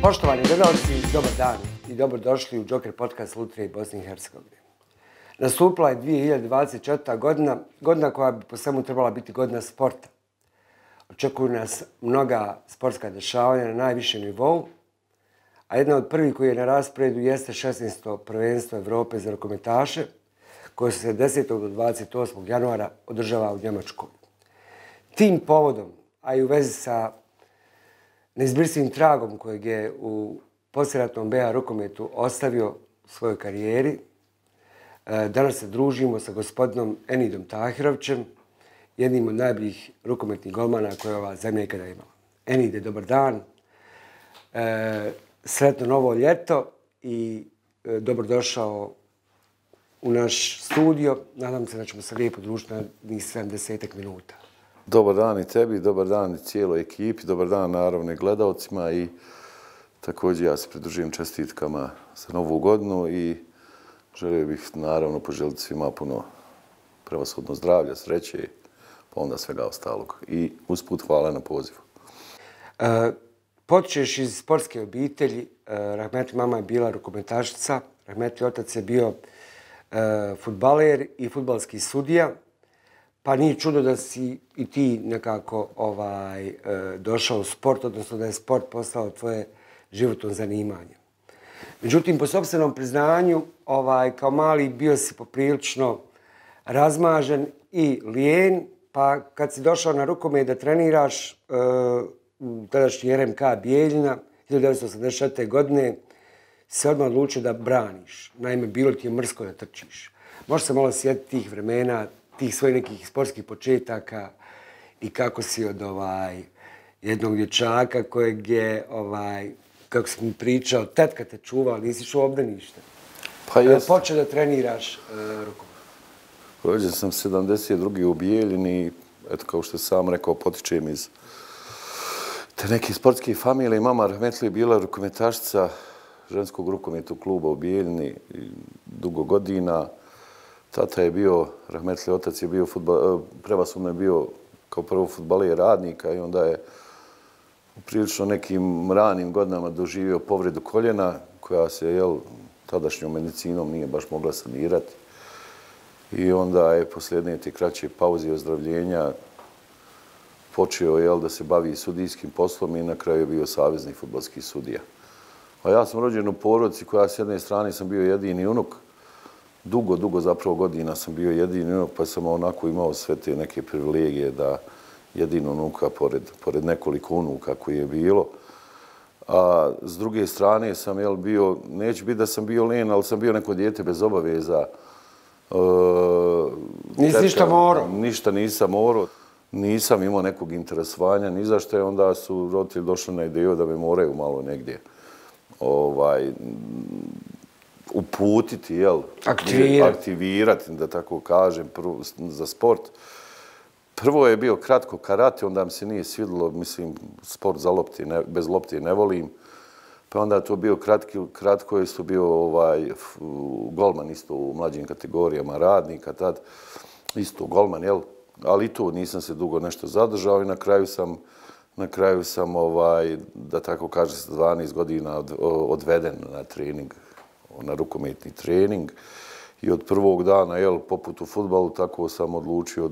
Poštovani gledalci, dobar dan i dobrodošli u Joker podcast Lutrije Bosne i Hercegovine. Nastupila je 2024. godina koja bi po svemu trebala biti godina sporta. Očekuju nas mnoga sportska dešavanja na najvišem nivou, a jedna od prvih koji je na rasporedu jeste 16. prvenstvo Evrope za rukometaše, koje se 10. do 28. januara održava u Njemačkoj. Tim povodom, a i u vezi sa neizbrisivim tragom kojeg je u poslijeratnom BH rukometu ostavio u svojoj karijeri, danas se družimo sa gospodinom Enidom Tahirovićem, jednim od najboljih rukometnih golmana koje je ova zemlja ikada imala. Enide, dobar dan, sretno novo ljeto i dobrodošao u naš studio. Nadam se da ćemo se lijepo družiti na njih 70 minuta. Dobar dan i tebi, dobar dan i cijeloj ekipi, dobar dan naravno i gledalcima i također ja se pridružujem čestitkama za novu godinu i želio bih naravno poželiti svima puno prevashodno zdravlja, sreće, pa onda svega ostalog. I usput hvala na pozivu. Potičeš iz sportske obitelji, rahmetli mama je bila rukometašica, rahmetli otac je bio fudbaler i fudbalski sudija, pa nije čudo da si i ti nekako došao u sport, odnosno da je sport postao tvoje životno zanimanje. Međutim, po sopstvenom priznanju, kao mali bio si poprilično razmažen i lijen, pa kad si došao na rukomet da treniraš u tadašnji RMK Bijeljina 1984. godine, se odmah odlučio da braniš. Naime, bilo ti je mrsko da trčiš. Možeš se malo sjetiti tih vremena, tih svojih nekih sportskih početaka i kako si od jednog dječaka kojeg je, kako si mi pričao, tetka te čuvala, nisi išao u obdanište. Pa jes. Počeo da treniraš rukomet. Rođen sam 72. u Bijeljini, eto kao što sam rekao, potičem iz te neke sportske familije. Mama rahmetli je bila rukometašica ženskog rukometnog kluba u Bijeljini dugo godina. Tata je bio, rahmetli otac je bio prevashodno je bio kao prvo fudbaler radnika i onda je u prilično nekim ranim godinama doživio povredu koljena koja se tadašnjom medicinom nije baš mogla sanirati. I onda je posljednje te kraće pauze i ozdravljenja počeo da se bavi sudijskim poslom i na kraju je bio savezni fudbalski sudija. A ja sam rođen u porodici koja s jedne strane sam bio jedini unuk. Dugo zapravo godina sam bio jedini unuk, pa sam onako imao sve te neke privilegije da jedino unuka pored nekoliko unuka koji je bilo. A s druge strane sam bio, neću biti da sam bio len, ali sam bio neko dijete bez obaveza. Nisi ništa morao? Ništa nisam morao. Nisam imao nekog interesovanja ni za što, onda su roditelji došli na ideju da me moraju malo negdje uputiti, aktivirati, da tako kažem, za sport. Prvo je bio kratko karate, onda mi se nije svidjelo, mislim, sport za lopti, bez lopti ne volim. Pa onda je to bio kratko, isto bio golman isto u mlađim kategorijama radnika, tad isto golman, ali i to nisam se dugo nešto zadržao i na kraju sam, da tako kažem, sa 12 godina odveden na trening, na rukometni trening i od prvog dana, poput u fudbalu, tako sam odlučio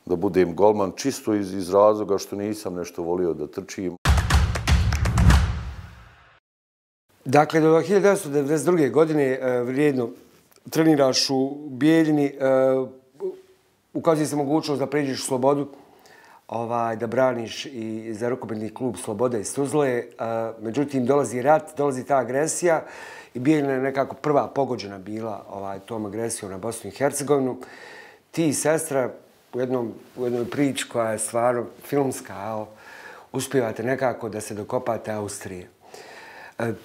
da budem golman, čisto iz razloga što nisam nešto volio da trčim. Dakle, do 1992. godine vrijedno treniraš u Bijeljini, ukazuje se mogućnost da pređeš u Slobodu, da braniš i za rukometni klub Sloboda iz Tuzle. Međutim, dolazi rat, dolazi ta agresija i Bijeljina je nekako prva pogođena bila tom agresijom na Bosnu i Hercegovinu. Ti i sestra u jednoj priči koja je stvarno filmska, uspijevate nekako da se dokopate Austrije.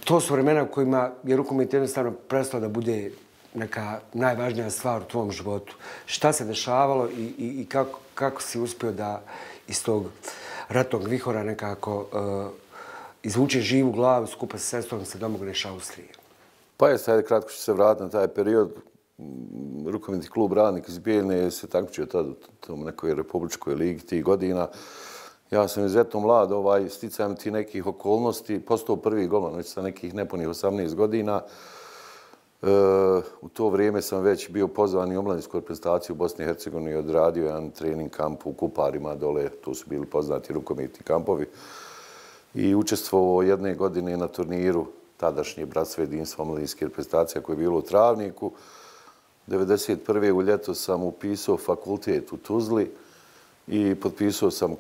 To su vremena u kojima je rukomet jednostavno prestao da bude neka najvažnija stvar u tvom životu. Šta se dešavalo i kako si uspio da iz tog ratnog vihora nekako izvuče živu glavu skupa sa sestrom se domogneš Austrije? Pa ajde kratko ću se vratiti na taj period. Rukometni klub Radnik iz Bijeljine se takmičio tada u nekoj republičkoj ligi tih godina. Ja sam izuzetno mlad, sticajem ti nekih okolnosti, postao prvi golman već sa nekih nepunih 18 godina. U to vrijeme sam već bio pozvan i u omladinsku reprezentaciju u Bosni i Hercegovini i odradio jedan trening kamp u Kuparima dole, tu su bili poznati rukometni kampovi. I učestvovao jedne godine na turniru tadašnje Bratstvo jedinstva omladinske reprezentacije koje je bilo u Travniku. 1991. u ljeto sam upisao fakultet u Tuzli i potpisao sam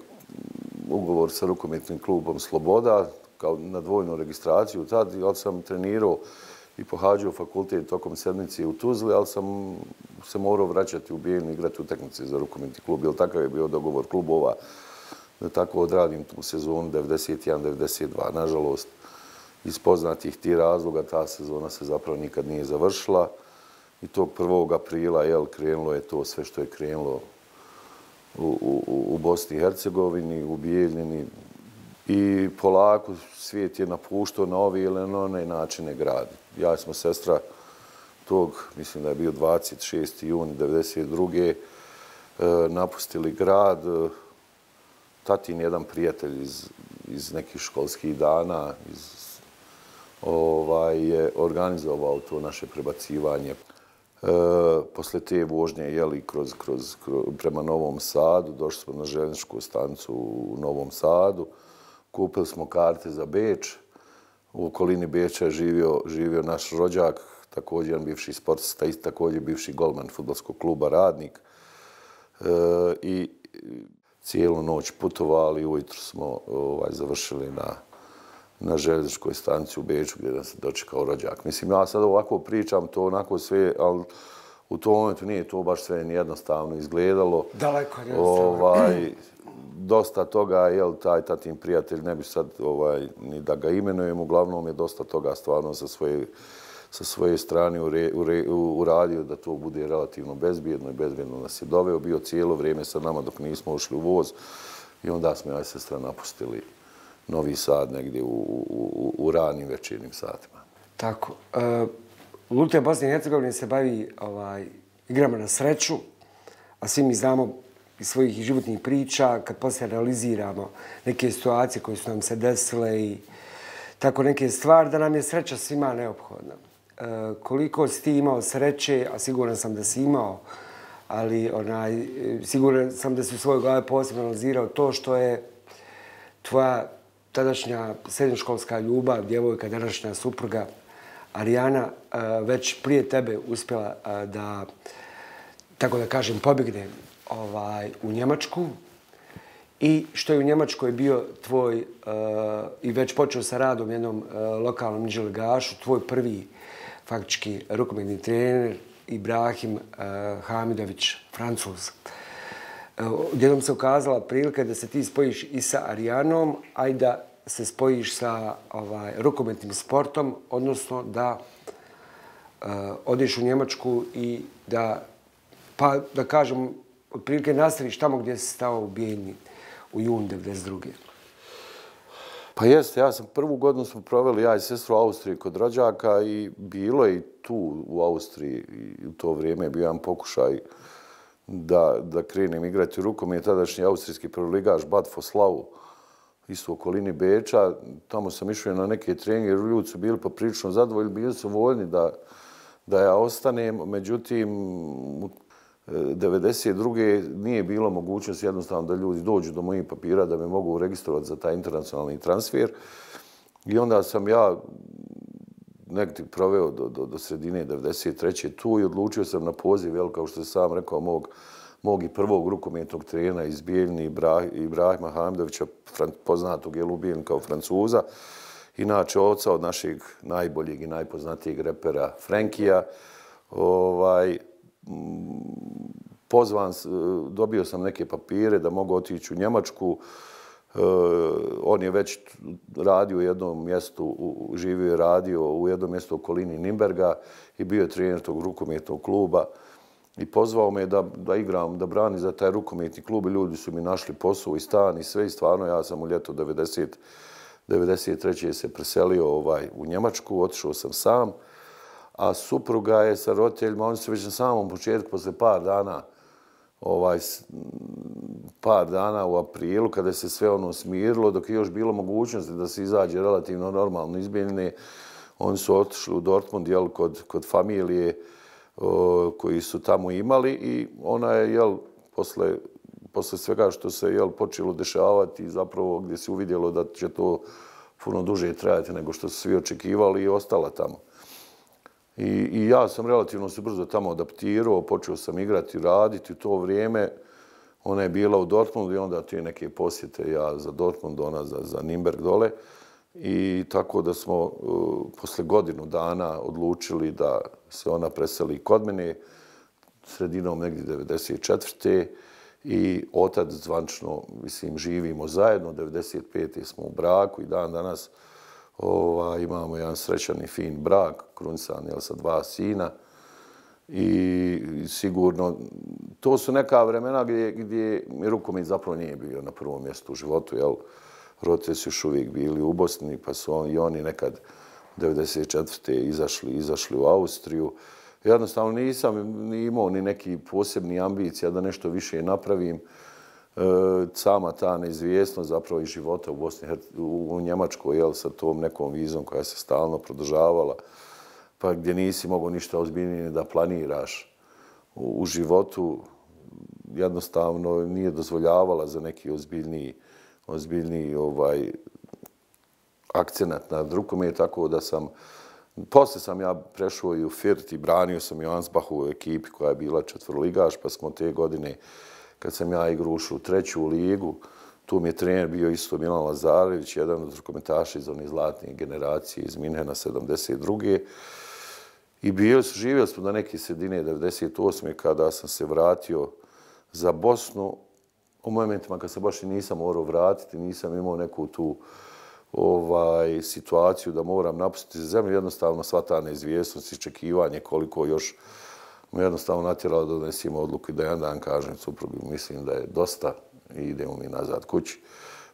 ugovor sa rukometnim klubom Sloboda kao na dvojnu registraciju tad, ali sam trenirao i pohađao fakultet tokom sedmice u Tuzli, ali sam se morao vraćati u Bijeljinu i igrati utakmice za rukometni klub, jer takav je bio dogovor klubova da tako odradim tu sezonu 91-92. Nažalost, iz poznatih tih razloga ta sezona se zapravo nikad nije završila i tog 1. aprila krenulo je to sve što je krenulo u Bosni i Hercegovini, u Bijeljini i polako svijet je napuštao na ovi ili na one načine grad. Ja smo sestra tog, mislim da je bio 26. juni 1992. Napustili grad. Tatin jedan prijatelj iz nekih školskih dana je organizovao to naše prebacivanje. Posle te vožnje prema Novom Sadu, došli smo na željezničku stanicu u Novom Sadu, kupili smo karte za Beč. U okolini Beča je živio naš rođak, također jedan bivši sportista i također bivši golman fudbalskog kluba Radnik. I cijelu noć putovali, ujutro smo završili na željezničkoj stanici u Beču gdje nas se dočekao rođak. Mislim, ja sad ovako pričam to onako sve, ali u tom momentu nije to baš sve jednostavno izgledalo. Daleko jednostavno. Dosta toga, taj tatin prijatelj, ne bi sad ni da ga imenujem, uglavnom je dosta toga stvarno sa svoje strane uradio da to bude relativno bezbjedno i bezbjedno nas je doveo. Bio cijelo vrijeme sa nama dok nismo ušli u voz i onda smo ja i sestra napustili Novi Sad negdje u ranim večernjim satima. Tako. Lutija Bosne i Hercegovine se bavi igrama na sreću, a svi mi znamo iz svojih životnih priča, kad poslije realiziramo neke situacije koje su nam se desile i tako neke stvari, da nam je sreća svima neophodna. Koliko si ti imao sreće, a siguran sam da si imao, ali siguran sam da si u svojoj glavi posebno analizirao to što je tvoja tadašnja srednjoškolska ljubav, djevojka, današnja supruga Arijana, već prije tebe uspjela da, tako da kažem, pobjegne u Njemačku i što je u Njemačkoj bio tvoj, i već počeo sa radom jednom lokalnom niželigašu, tvoj prvi faktički rukometni trener Ibrahim Hamidović, Francuz. Odjednom se ukazala prilika da se ti spojiš i sa Arijanom, a i da se spojiš sa rukometnim sportom, odnosno da odeš u Njemačku i da, pa da kažem, otprilike nastaviš tamo gdje si stao u Bijeljini u junu 1992. Pa jeste, ja sam prvu godinu smo proveli, ja i sestra u Austriji kod rođaka i bilo je i tu u Austriji i u to vrijeme je bio jedan pokušaj da krenem igrati rukomet. Tadašnji austrijski prvoligaš Bad Voslau, isto u okolini Beča. Tamo sam išao na neke treninge, jer ljudi su bili poprilično zadovoljni, bili su voljni da ja ostanem. Međutim, u 1992. nije bilo mogućnost jednostavno da ljudi dođu do mojih papira da me mogu registrovati za taj internacionalni transfer. I onda sam ja negdje proveo do sredine 1993. tu i odlučio sam na poziv, kao što sam rekao, mog i prvog rukometnog trenera iz Bijeljine, Ibrahima Hamidovića, poznatog u Bijeljini kao Francuza, inače oca od našeg najboljeg i najpoznatijeg repera Frankija. Pozvan, dobio sam neke papire da mogu otići u Njemačku. On je već radio u jednom mjestu, živio i radio u jednom mjestu u okolini Nimberga i bio je trener tog rukometnog kluba. I pozvao me da igram, da brani za taj rukometni klub i ljudi su mi našli posao i stan i sve. I stvarno ja sam u ljeto 1993. se preselio u Njemačku, otišao sam sam. A supruga je sa roditeljima, oni su već na samom početku, posle par dana par dana u aprilu, kada se sve ono smirilo, dok je još bilo mogućnosti da se izađe relativno normalno iz Bijeljine, oni su otišli u Dortmund, jel, kod familije koji su tamo imali i ona je, jel, posle svega što se, jel, počelo dešavati, zapravo gdje se uvidjelo da će to puno duže trajati nego što su svi očekivali i ostala tamo. I ja sam relativno se brzo tamo adaptirao, počeo sam igrati, raditi u to vrijeme. Ona je bila u Dortmundu i onda te neke posjete, ja za Dortmund, ona za Nürnberg dole. I tako da smo posle godinu dana odlučili da se ona preseli kod mene, sredinom negdje 94. I otad zvančno, mislim, živimo zajedno, 95. smo u braku i dan danas imamo jedan srećan i fin brak, krunisan, jel, sa 2 sina. I sigurno, to su neka vremena gdje mi rukomet zapravo nije bio na prvom mjestu u životu, jel? Roditelji su još uvijek bili u Bosni, pa su i oni nekad 94. izašli u Austriju. Jednostavno nisam ni imao ni neki posebni ambicija da nešto više napravim. Sama ta neizvjesnost zapravo i života u Bosni, u Njemačkoj, jel, sa tom nekom vizom koja se stalno produžavala, pa gdje nisi mogao ništa ozbiljnije da planiraš u životu, jednostavno nije dozvoljavala za neki ozbiljniji akcenat na rukomet, tako da posle sam ja prešao i u Firt i branio sam i u Ansbachu u ekipi koja je bila četvroligaš, pa smo te godine, kad sam ja igrao, ušao u 3. ligu, tu mi je trener bio isto Milan Lazarević, jedan od rukometaša iz one zlatne generacije iz Minhena 72. I živjeli smo do neke sredine 98. kada sam se vratio za Bosnu. U momentima kad se baš i nisam morao vratiti, nisam imao neku tu situaciju da moram napustiti zemlju. Jednostavno sva ta neizvjesnost, iščekivanje koliko još me jednostavno natjeralo da donesimo odluku i da jedan dan kažem suprugu, mislim da je dosta i idemo mi nazad kući.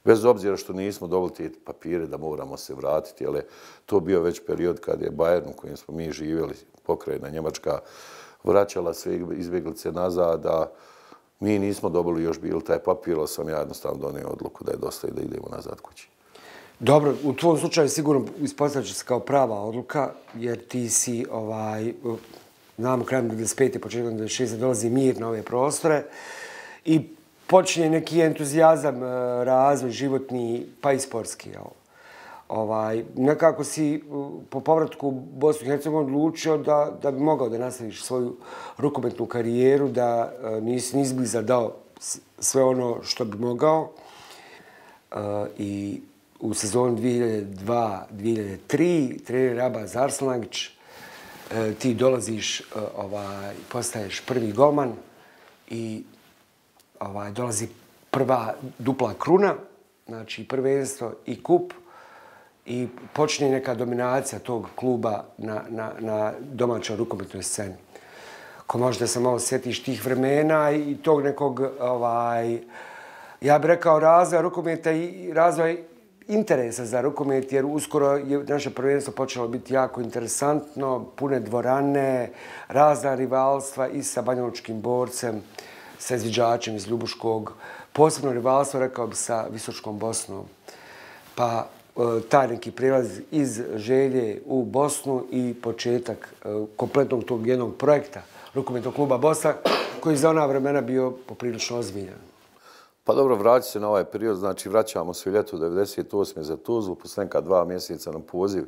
Bez obzira što nismo dobili te papire da moramo se vratiti, jer je to bio već period kad je Bayern u kojem smo mi živjeli, pokrajina Njemačka, vraćala sve izbjeglice nazad, a mi nismo dobili još bili taj papir, ali sam ja jednostavno donio odluku da je dosta i da idemo nazad kući. Dobro, u tvojom slučaju sigurno ispostavit će se kao prava odluka, jer ti si, znamo, krajem 95. početkom 96. dolazi mir na ove prostore i počinje neki entuzijazam, razvoj životni, pa i sportski. Nekako si po povratku u Bosnu i Hercegovinu odlučio da bi mogao da nastaviš svoju rukometnu karijeru, da nisi izbliza dao sve ono što bi mogao. I u sezonu 2002-2003 trener Rabaz Arslangić, ti dolaziš, postaješ prvi golman i dolazi prva dupla kruna, znači prvenstvo i kup, i počinje neka dominacija tog kluba na domaćoj rukometnoj sceni. Ko možda se malo sjetiš tih vremena i tog nekog, ja bih rekao, razvoja rukometa i razvoja interesa za rukomet, jer uskoro je naše prvenstvo počelo biti jako interesantno, pune dvorane, razna rivalstva i sa banjalučkim borcem, sa izviđačem iz Ljubuškog, posebno rivalstvo, rekao bi, sa Visočkom Bosnom. Pa taj neki prilaz iz Želje u Bosnu i početak kompletnog tog jednog projekta rukometnog kluba Bosna, koji za ona vremena bio poprilično ozbiljan. Pa dobro, vraći se na ovaj period, znači vraćamo se u ljeto 98. za Tuzlu, posle neka 2 mjeseca na poziv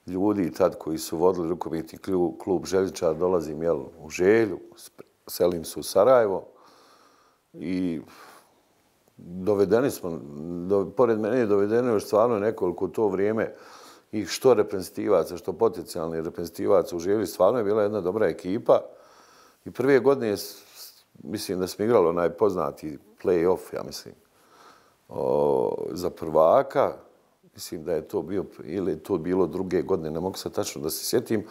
ljudi tad koji su vodili rukometni klub Željničar, dolazim u Želju, selim se u Sarajevo i dovedeni smo, pored mene je dovedeno još stvarno nekoliko u to vrijeme i što reprezentativaca, što potencijalni reprezentativaca u Želji, stvarno je bila jedna dobra ekipa i prve godine mislim da smo igrali onaj poznati play-off, ja mislim, za prvaka. Mislim da je to bio, ili to bilo druge godine, ne mogu sad tačno da se sjetim.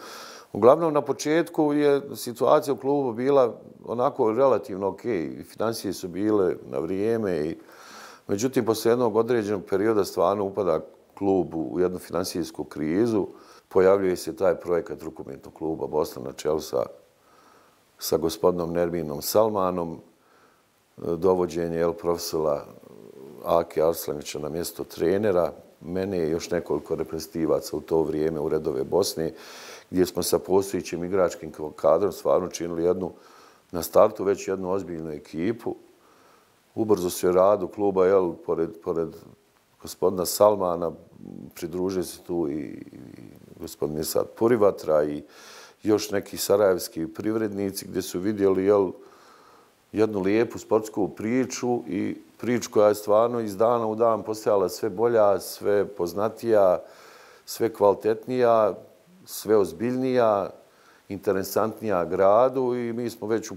Uglavnom, na početku je situacija u klubu bila onako relativno ok. Financije su bile na vrijeme. Međutim, posle jednog određenog perioda stvarno upada klub u jednu finansijsku krizu. Pojavljuje se taj projekat rukometnog kluba Bosna na čelu sa gospodinom Nerminom Salmanom. dovođenje profesora Ake Arslangića na mjesto trenera, mene je još nekoliko reprezentativaca u to vrijeme u redove Bosne, gdje smo sa postojićim igračkim kadrom stvarno činili na startu već jednu ozbiljnu ekipu. Ubrzo se radu kluba, pored gospodina Salmana, pridružili se tu i gospodin Mirsad Purivatra i još neki sarajevski privrednici gdje su vidjeli jednu lijepu sportsku priču i priču koja je stvarno iz dana u dan postajala sve bolja, sve poznatija, sve kvalitetnija, sve ozbiljnija, interesantnija gradu i mi smo već u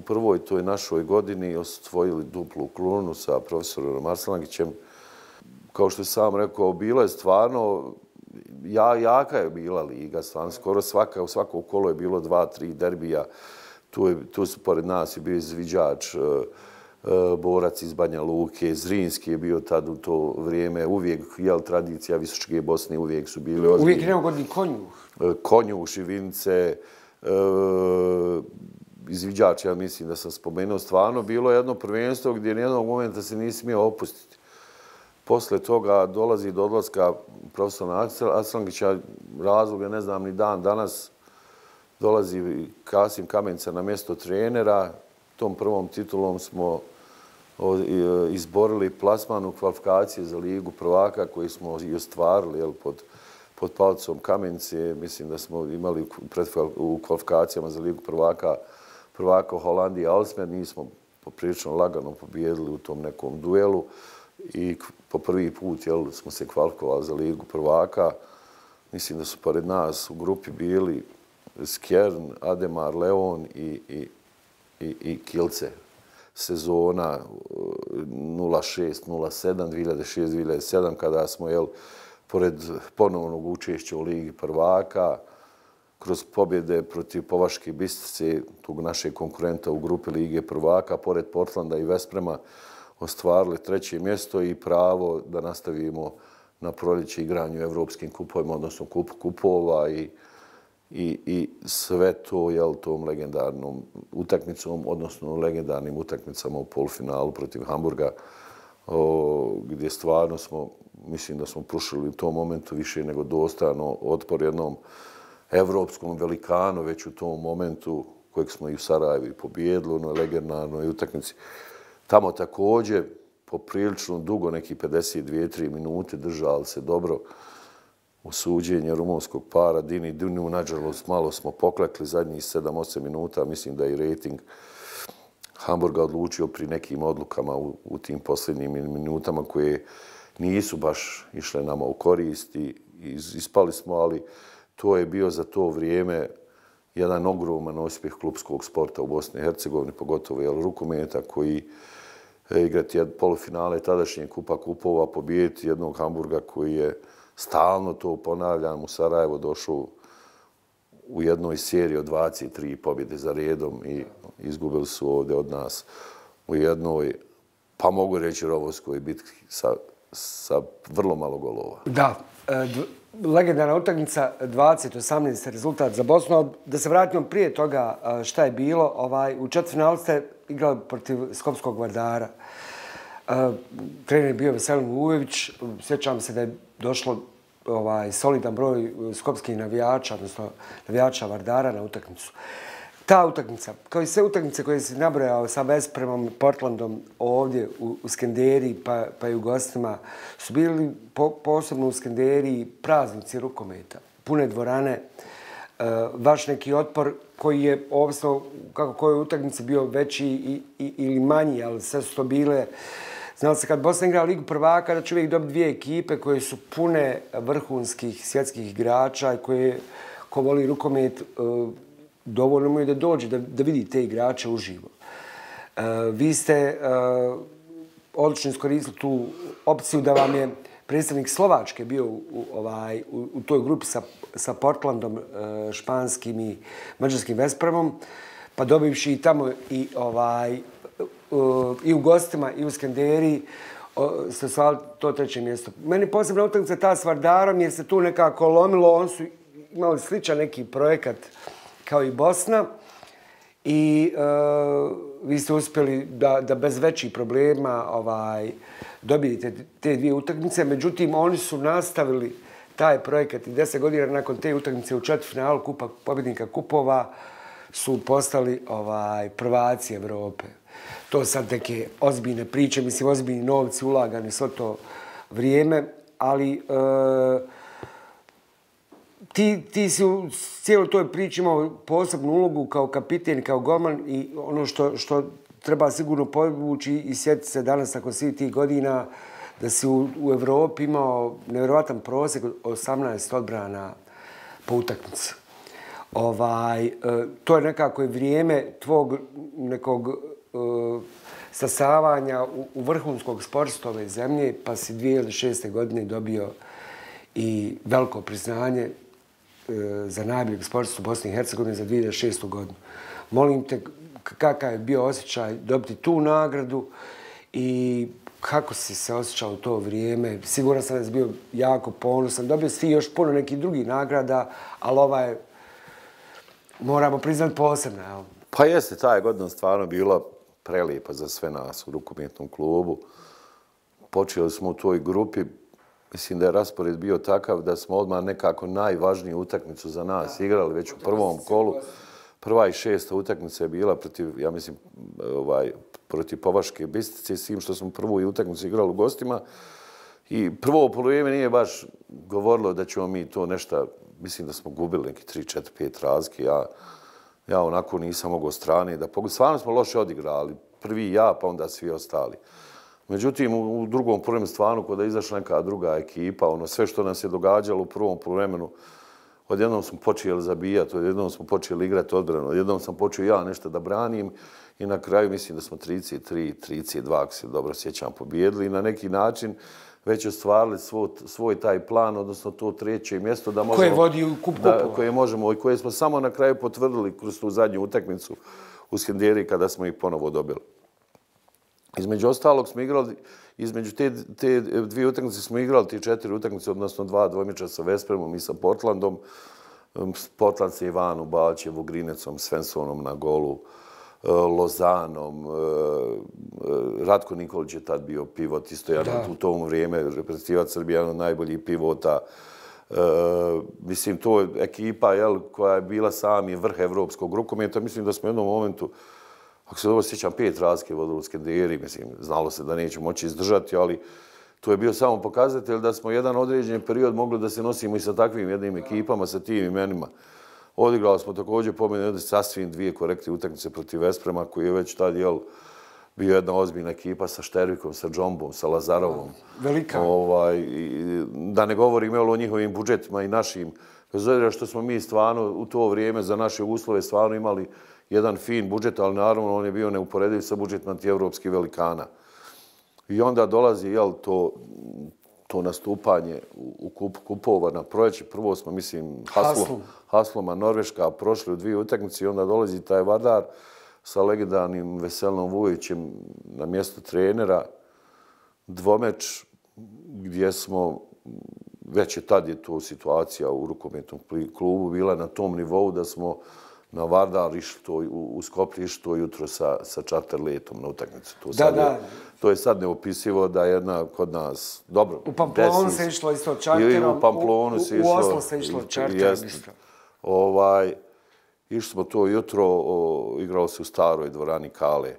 prvoj toj našoj godini osvojili duplu krunu sa profesorom Arslangićem. Kao što sam rekao, bilo je stvarno, jaka je bila liga, stvarno skoro svako kolo je bilo 2-3 derbija. Tu su pored nas i bio izviđač, borac iz Banja Luke, Zrinski je bio tad u to vrijeme, uvijek, tradicija Visočke Bosne, uvijek su bili ozbiljni. Uvijek neugodni Konjuh. Konjuh, Šivinice, izviđač, ja mislim da sam spomenuo, stvarno bilo jedno prvenstvo gdje nijednog momenta se nisi smio opustiti. Posle toga dolazi do odlaska profesora Arslangića, razloga ne znam ni dan danas, dolazi Kasim Kamenica na mjesto trenera. Tom prvom titulom smo izborili plasman u kvalifikacije za Ligu prvaka koji smo i ostvarili pod palicom Kamenice. Mislim da smo imali u kvalifikacijama za Ligu prvaka Holandije Alsmer. Nismo poprilično lagano pobijedili u tom nekom duelu i po prvi put smo se kvalifikovali za Ligu prvaka. Mislim da su pored nas u grupi bili Skjern, Ademar, Leon i Kielce. Sezona 06-07, 2006-2007, kada smo, pored ponovnog učešća u Ligi prvaka, kroz pobjede protiv Povaške Bistrice, tog našeg konkurenta u grupi Lige prvaka, pored Portlanda i Vesprema, ostvarili 3. mjesto i pravo da nastavimo na proljeće igranju u evropskim kupovima, odnosno kupu kupova i sve to tom legendarnom utakmicom, odnosno legendarnim utakmicama u polufinalu protiv Hamburga, gdje stvarno mislim da smo prušili u tom momentu više nego dostojno otpor jednom evropskom velikanu već u tom momentu kojeg smo i u Sarajevu pobijedili u onoj legendarnoj utakmici. Tamo također poprilično dugo, neki 52-3 minute, držali se dobro u suđenje rumunskog para Dini Dinu. Nažalost, malo smo poklekli zadnjih 7-8 minuta. Mislim da je rating Hamburga odlučio pri nekim odlukama u tim posljednjim minutama koje nisu baš išle nama u korist i ispali smo, ali to je bio za to vrijeme jedan ogroman uspjeh klubskog sporta u Bosni i Hercegovini, pogotovo rukometa koji igrati polufinale tadašnje Kupa kupova, pobijediti jednog Hamburga koji je stalno, to ponavljam, u Sarajevo došao u jednoj seriji od 23 pobjede za redom i izgubili su ovdje od nas u jednoj, pa mogu reći, rovovskoj bitki sa vrlo malo golova. Da, legendarna utakmica 20-18 rezultat za Bosnu. Da se vratimo prije toga šta je bilo. U četvrtfinalu ste igrali protiv Skopskog Vardara. Trener je bio Veselin Vujović. Sjećam se da je došlo solidan broj skopskih navijača, odnosno navijača Vardara na utakmicu. Ta utakmica, kao i sve utakmice koje si nabrojao sa Vespremom, Portlandom, ovdje u Skenderiji pa i u gostima, su bili posebno u Skenderiji praznici rukometa, pune dvorane, vaš neki otpor koji je, ovisno kako kojoj utakmici, bio veći ili manji, ali sve su to bile. Znalo se kad Bosna igra Ligu prvaka da će uvijek dobiti dvije ekipe koje su pune vrhunskih svjetskih igrača i koje, ko voli rukomet, dovoljno mu je da dođe, da vidi te igrače uživo. Vi ste odlično iskoristili tu opciju da vam je predstavnik Slovačke bio u toj grupi sa Portlandom, španskim i mađarskim Vespremom, pa dobivši i tamo i u gostima i u Skenderiji ste osvajali to 3. mjesto. Meni posebna utakmica ta s Vardarom jer se tu nekako lomilo, oni su imali sličan neki projekat kao i Bosna i vi ste uspjeli da bez većih problema dobijete te dvije utakmice. Međutim, oni su nastavili taj projekat i 10 godina nakon te utakmice u četvrtfinalu Kupa pobjednika kupova su postali prvaci Evrope. To sad neke ozbiljne priče, mislim, ozbiljni novci ulagani svo to vrijeme, ali ti si u cijeloj toj priči imao posebnu ulogu kao kapiten, kao golman i ono što treba sigurno podvući i sjetiti se danas nakon svih tih godina da si u Evropi imao nevjerojatan prosjek 18 odbrana po utakmici. To je nekako vrijeme tvog nekog stasavanja u vrhunskog sportista ove zemlje, pa si 2006. godine dobio i veliko priznanje za najboljeg sportistu Bosne i Hercegovine za 2006. godinu. Molim te, kakav je bio osjećaj dobiti tu nagradu i kako si se osjećao u to vrijeme? Siguran sam da si bio jako ponosan. Dobio si još puno nekih drugih nagrada, ali ova je, moramo priznati, posebna. Pa jeste, ta je godina stvarno bila prelijepa za sve nas u rukometnom klubu. Počeli smo u toj grupi. Mislim da je raspored bio takav da smo odmah nekako najvažniju utakmicu za nas igrali već u prvom kolu. Prva i 6. utakmica je bila protiv, ja mislim, protiv Povaške Bistrice, s tim što smo prvu i utakmicu igrali u gostima. I prvo polovreme nije baš govorilo da ćemo mi to nešto, mislim da smo gubili neki 3, 4, 5 razlike. Ja onako nisam mogao strane da pogledam. Stvarno smo loše odigrali. Prvi ja, pa onda svi ostali. Međutim, u drugom polovremenu stvarno, kada je izašla neka druga ekipa, sve što nam se događalo u prvom polovremenu, odjednom smo počeli zabijati, odjednom smo počeli igrati odbranu, odjednom sam počeo ja nešto da branim i na kraju mislim da smo 33, 32, ako se dobro sjećam, pobijedili i na neki način već ostvarili svoj taj plan, odnosno to treće mjesto da možemo... Koje vodi u kup kupova. Koje možemo i koje smo samo na kraju potvrdili kroz tu zadnju utakmicu u Skenderiji kada smo ih ponovo dobili. Između ostalog smo igrali, između te dvije utakmice smo igrali ti 4 utakmice, odnosno 2 dvojmeča sa Vespremom i sa Portlandom. Portland se Ivanu Balčevu, Grinecom, Svensonom na golu, Lozanom. Ratko Nikolić je tad bio pivot, isto jedan u tom vrijeme, reprezentativac Srbije, jedan od najboljih pivota. Mislim, to je ekipa koja je bila sami vrh evropskog rukometa. Mislim da smo u jednom momentu, ako se dobro sjećam, 5 razlike vodili u Skenderiji. Mislim, znalo se da neće moći izdržati, ali to je bio samo pokazatelj da smo jedan određen period mogli da se nosimo i sa takvim jednim ekipama, sa tim imenima. Odigrali smo također pobjede sasvim 2 korektne utakmice protiv Vesprema, koji je već tad bio jedna ozbiljna ekipa sa Štervikom, sa Džombom, sa Lazarovom. Velika. Da ne govorim o njihovim budžetima i našim. Bez obzira što smo mi stvarno u to vrijeme za naše uslove stvarno imali jedan fin budžet, ali naravno on je bio neuporediv sa budžetom antievropskih velikana. I onda dolazi to nastupanje u kupova na proleće. Prvo smo, mislim, Hasloma, Norveška, prošli u 2 utakmice i onda dolazi taj Vardar sa legendarnim Veselom Vujovićem na mjesto trenera. Dvomeč gdje smo, već je tad je to situacija u rukometnom klubu bila na tom nivou da smo na Vardar išli u Skoplje išli to jutro sa čarter letom na utakmicu. To je sad neopisivo da je jedna kod nas, dobro, u Pamplonu se išlo isto čarterom, u Oslo se išlo čarterom isto. Išli smo to jutro, igralo se u staroj dvorani Kale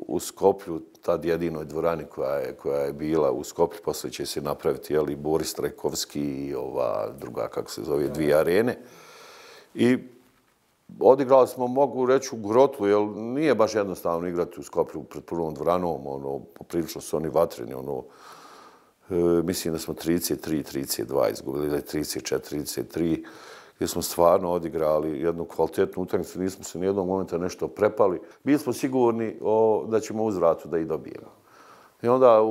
u Skoplju, tad jedinoj dvorani koja je bila u Skoplju, poslije će se napraviti Boris Trajkovski i ova druga, kako se zove, 2 arene. I odigrali smo, mogu reći, u Grotlu, jer nije baš jednostavno igrati u Skoplju pred prvom dvoranom, poprilično su oni vatreni, mislim da smo 33-32 izgubili, ili 34-33, gdje smo stvarno odigrali jednu kvalitetnu utakmicu, nismo se nijednog momenta nešto prepali. Bili smo sigurni da ćemo uzvratu da i dobijemo. I onda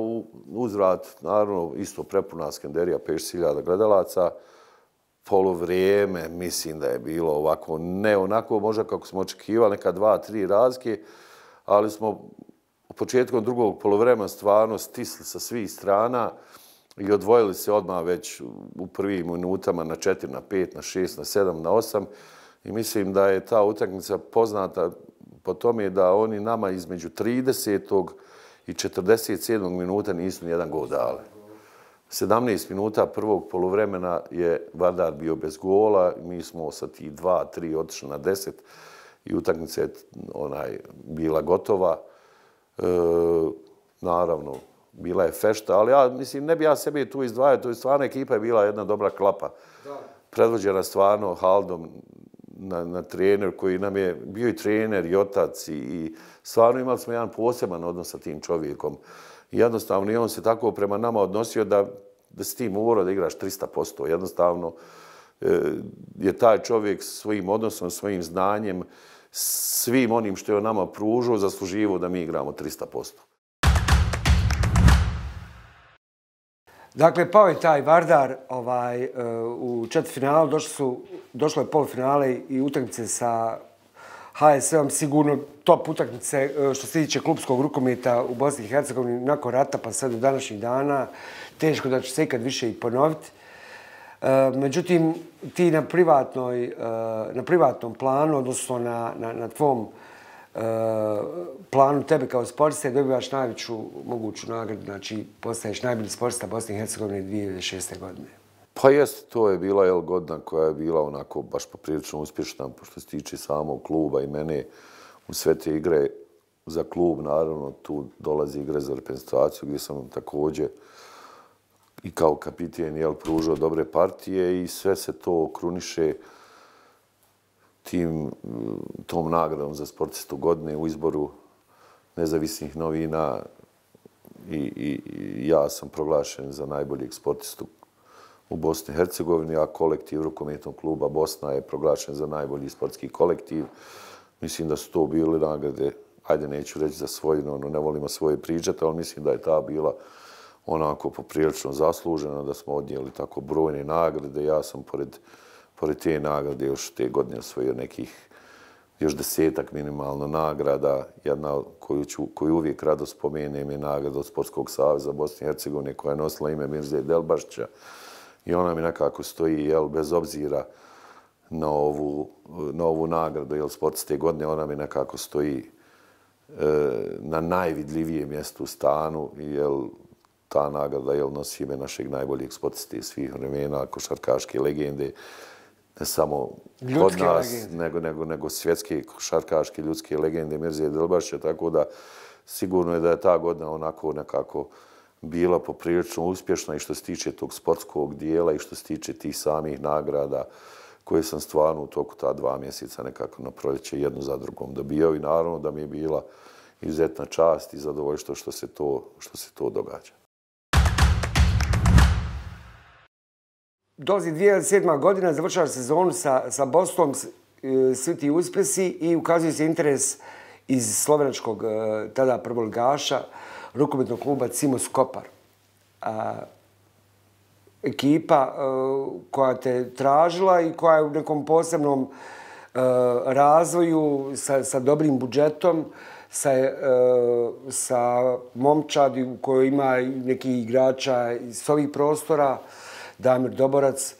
uzvrat, naravno, isto prepuna Skenderija, 50.000 gledalaca, polovrijeme, mislim da je bilo ovako, ne onako možda kako smo očekivali, neka 2-3 razlike, ali smo početkom drugog polovremena stvarno stisli sa svih strana i odvojili se odmah već u prvim minutama na 4, na 5, na 6, na 7, na 8 I mislim da je ta utakmica poznata po tome da oni nama između 30. i 47. minuta nisu nijedan gol dali. 17 minuta prvog poluvremena je Vardar bio bez gola, mi smo sa tih 2-3 otišli na 10 i utakmica je bila gotova. Naravno, bila je fešta, ali ja mislim, ne bi ja sebe tu izdvajao, to je stvarno ekipa je bila jedna dobra klapa. Predvođena stvarno Haldom na trener koji nam je bio i trener i otac i stvarno imali smo jedan poseban odnos sa tim čovjekom. I jednostavno i on se tako prema nama odnosio da si ti morao da igraš 300%. Jednostavno je taj čovjek svojim odnosom, svojim znanjem, svim onim što je on nama pružio, zasluživao da mi igramo 300%. Dakle, pao je taj Vardar u četvrtfinalu, došlo je polufinale i utakmice sa HSV-om, sigurno top utakmice što se tiče klupskog rukometa u Bosni i Hercegovini nakon rata pa sve do današnjih dana. Teško da će se ikad više i ponoviti. Međutim, ti na privatnom planu, odnosno na tvom planu tebe kao sportiste dobivaš najveću moguću nagradu, znači postaješ najbolji sportista Bosne i Hercegovine 2006. godine. Pa jest, to je bila godina koja je bila onako baš poprilično uspješna, što se tiče samog kluba i mene u sve te igre za klub, naravno tu dolazi igre za reprezentaciju gdje sam također i kao kapiten pružao dobre partije i sve se to kruniše tom nagradom za sportistu godine u izboru nezavisnih novina i ja sam proglašen za najboljeg sportistu u Bosni i Hercegovini, a kolektiv rukometnog kluba Bosna je proglašen za najbolji sportski kolektiv. Mislim da su to bile nagrade, ajde neću reći za svojino, ne volimo svoje pričati, ali mislim da je ta bila onako poprilično zaslužena, da smo odnijeli tako brojne nagrade. Ja sam pored te nagrade još te godine osvojio nekih još 10-ak minimalno nagrada. Jedna koju uvijek rado spomenem je nagrada od Sportskog saveza Bosne i Hercegovine koja je nosila ime Mirze Delbašća i ona mi nekako stoji, bez obzira na ovu nagradu, sportiste godine, ona mi nekako stoji na najvidljivijem mjestu u stanu, ta nagrada nosi ime našeg najboljeg sportiste svih vremena, košarkaške legende, ne samo kod nas, nego svjetske košarkaške ljudske legende Mirze Delbašća, tako da sigurno je da je ta godina onako nekako bila poprilično uspješna i što se tiče tog sportskog dijela i što se tiče tih samih nagrada koje sam stvarno u toku ta 2 mjeseca nekako na proljeće jednu za drugom dobijao i naravno da mi je bila izuzetna čast i zadovoljstvo što se to događa. Dolazi 2007. godina, završava sezonu sa Bosnom, svi ti uspjesi i ukazuje se interes iz slovenačkog tada prvoligaša, rukometnog kluba Cimos Kopar. Ekipa koja te tražila i koja je u nekom posebnom razvoju sa dobrim budžetom, sa momčadi u kojoj ima nekih igrača iz ovih prostora, Damir Doborac,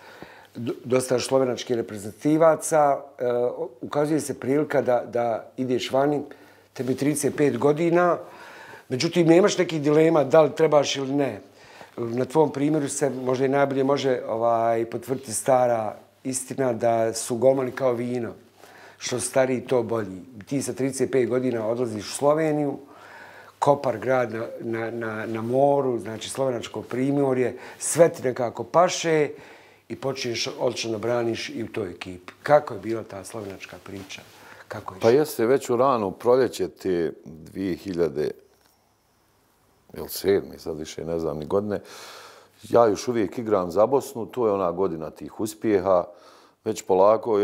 dosta slovenačkih reprezentativaca. Ukazuje se prilika da ideš vani, tebi 35 godina, međutim nemaš nekih dilema da li trebaš ili ne. Na tvom primjeru se možda i najbolje može potvrditi stara istina da su golmani kao vino. Što stariji, to bolji. Ti sa 35 godina odlaziš u Sloveniju, Kopar, grad na moru, znači slovenačko primorje, sve ti nekako paše i počneš odlično da braniš i u toj ekipi. Kako je bila ta slovenačka priča? Pa jeste već u ranu proljeće te 2007. sad više ne znam ni godine. Ja još uvijek igram za Bosnu, to je ona godina tih uspjeha. Već polako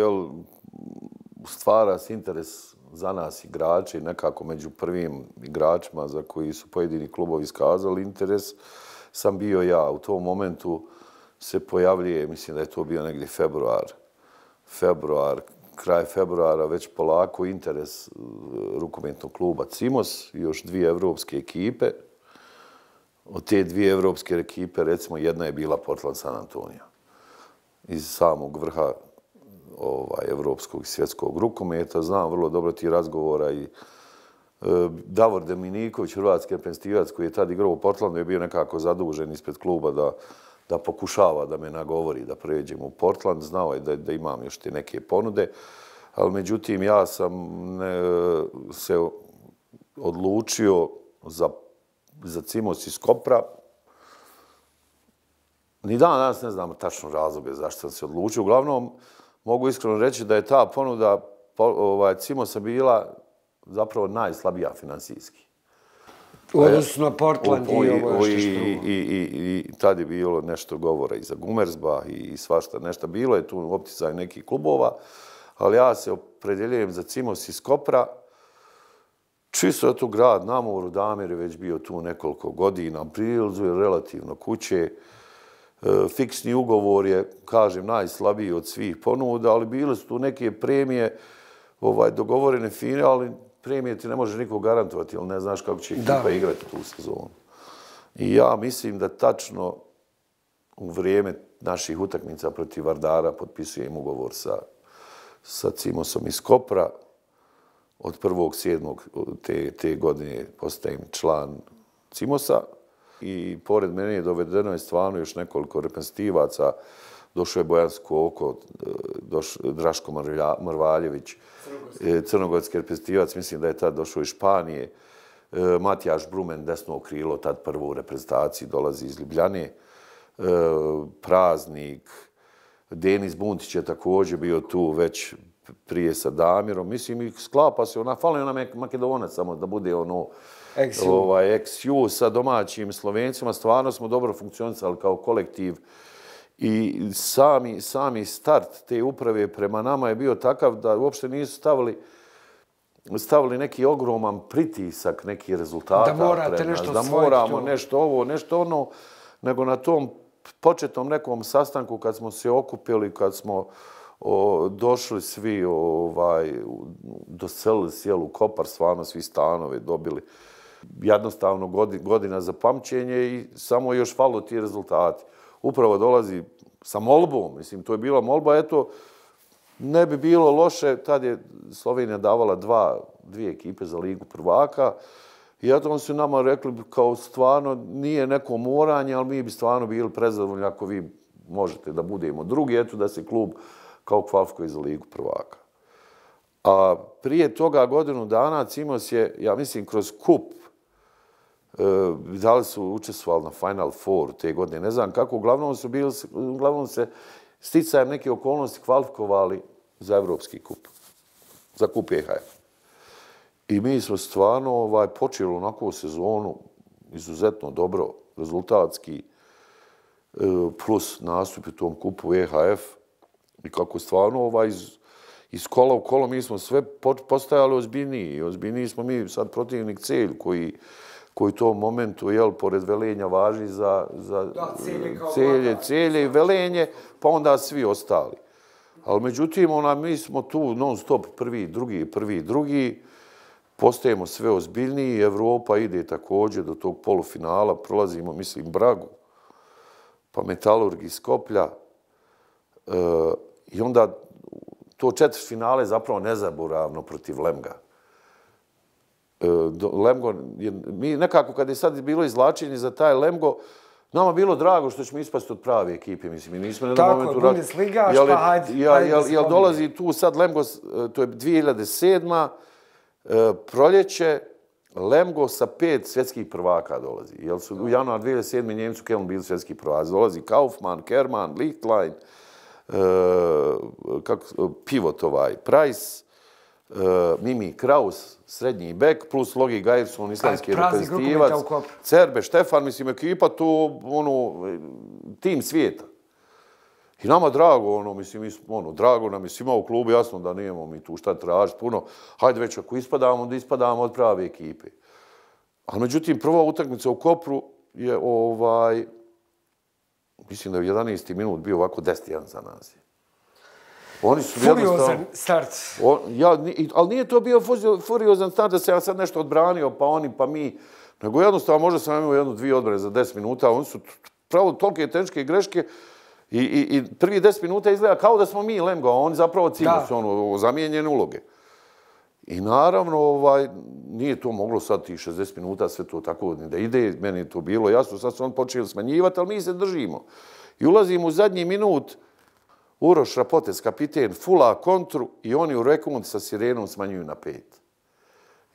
stvara se interes za nas igrače, nekako među prvim igračima za koji su pojedini klubovi iskazali interes, sam bio ja. U tom momentu se pojavljuje, mislim da je to bio negdje februar, kraj februara, već polako interes rukometnog kluba Cimos i još 2 evropske ekipe. Od te 2 evropske ekipe, recimo, jedna je bila Portland San Antonio. Iz samog vrha evropskog i svjetskog rukometa. Znam vrlo dobro ti razgovora i Davor Dominiković, hrvatski reprezentativac koji je tad igrao u Portlandu, je bio nekako zadužen ispred kluba da pokušava da me nagovori da pređem u Portland. Znao je da imam još te neke ponude, ali međutim ja sam se odlučio za Cimos iz Kopra. Ni dan danas ne znam tačno razloge zašto sam se odlučio. Uglavnom, mogu iskreno reći da je ta ponuda Cimosa bila zapravo najslabija finansijski. U odnosu na Portland i ovo još I tad je bilo nešto govora i za Gumersba i svašta nešto. Bilo je tu u opticaju nekih klubova, ali ja se opredjeljujem za Cimos iz Kopra. Čisto je tu grad na moru, Damir je već bio tu nekoliko godina, blizu je relativno kuće. Fiksni ugovor je, kažem, najslabiji od svih ponuda, ali bile su tu neke premije dogovorene fine, ali premije ti ne može niko garantovati, jer ne znaš kako će ekipa igrati tu sezonu. I ja mislim da tačno u vrijeme naših utakmica protiv Vardara potpisujem ugovor sa Cimosom iz Kopra. Od 1.7. te godine postajem član Cimosa. I pored mene je dovedeno stvarno još nekoliko reprezentativaca. Došao je Bojan Skoko, Draško Mrvaljević, crnogorski reprezentativac, mislim da je tad došao iz Španije. Matijaš Brumen, desno krilo, tad prvo u reprezentaciji, dolazi iz Ljubljane. Praznik, Denis Buntić je također bio tu već prije sa Damirom. Mislim, i sklapa se, fali nam Makedonac samo da bude ex-ju sa domaćim Slovencima. Stvarno smo dobro funkcionisali kao kolektiv i sami start te uprave prema nama je bio takav da uopšte nisu stavili neki ogroman pritisak, neki rezultata. Da morate nešto da moramo nešto ovo, nešto ono, nego na tom početnom nekom sastanku kad smo se okupili, kad smo došli svi, doselili cijelu Kopar, stvarno svi stanove dobili. Jednostavno godina za pamćenje i samo još falo ti rezultati. Upravo dolazi sa molbom, mislim, to je bila molba, eto, ne bi bilo loše, tad je Slovenija davala dvije ekipe za Ligu prvaka i eto oni su nama rekli kao stvarno nije neko moranje, ali mi bi stvarno bili prezadovoljni ako vi možete da budemo drugi, eto da se klub kao kvalifikuje za Ligu prvaka. A prije toga godinu dana Cimos je, ja mislim, kroz kup, da li su učestvovali na Final Four te godine, ne znam kako, uglavnom se sticajem neke okolnosti kvalifikovali za Evropski kup, za kup EHF. I mi smo stvarno počeli onako sezonu izuzetno dobro, rezultatski, plus nastup u tom kupu EHF. I kako stvarno iz kola u kolo mi smo sve postajali ozbiljniji. Ozbiljniji smo mi sad protivnik Celj koji u tom momentu, pored Velenja važi za Celje i Velenje, pa onda svi ostali. Ali međutim, mi smo tu non stop prvi, drugi, postajemo sve ozbiljniji, Evropa ide također do tog polufinala, prolazimo, mislim, Bragu, pa Metalurg iz Skoplja, i onda to četvrtfinale zapravo nezaboravno protiv Lemga. Lemgo, mi nekako kad je sad bilo izvlačenje za taj Lemgo, nama bilo drago što ćemo ispasti od prave ekipe, mislim, mi nismo na jednom momentu... Tako je, Bundesligaš, pa hajde da se Jel dolazi tu sad Lemgo, to je 2007. Proljeće, Lemgo sa 5 svjetskih prvaka dolazi. Jel su u januar 2007. Njemci u Kelnu bili svjetski prvaci. Dolazi Kaufmann, Kerman, Lichtlein, pivot Price, Mimi Kraus, srednji bek, plus Logi Gajerson, islamski reprezentativac, Cerbe, Štefan, mislim, ekipa tu, tim svijeta. I nama drago, drago nam je svima u klubu, jasno da nemamo mi tu šta tražiti puno. Hajde već ako ispadamo, da ispadamo od prave ekipe. Ali međutim, prva utakmica u Kopru je, mislim da je u 11. minut bio ovako 10-1 za nas. Furiozan start. Ali nije to bio furiozan start da se ja sad nešto odbranio, pa oni, pa mi. Nego jednostavno, možda sam imao 1-2 odbrane za 10 minuta, oni su pravili tolike teške greške. I prvi 10 minuta izgleda kao da smo mi Lemgo, a oni zapravo cilju su zamijenjene uloge. I naravno, nije to moglo sad tih 60 minuta sve to tako da ide. Meni je to bilo jasno, sad su oni počeli smanjivati, ali mi se držimo. I ulazimo u zadnji minut, Uroš Rapotes, kapiten, fula kontru i oni u rekund sa sirenom smanjuju na 5.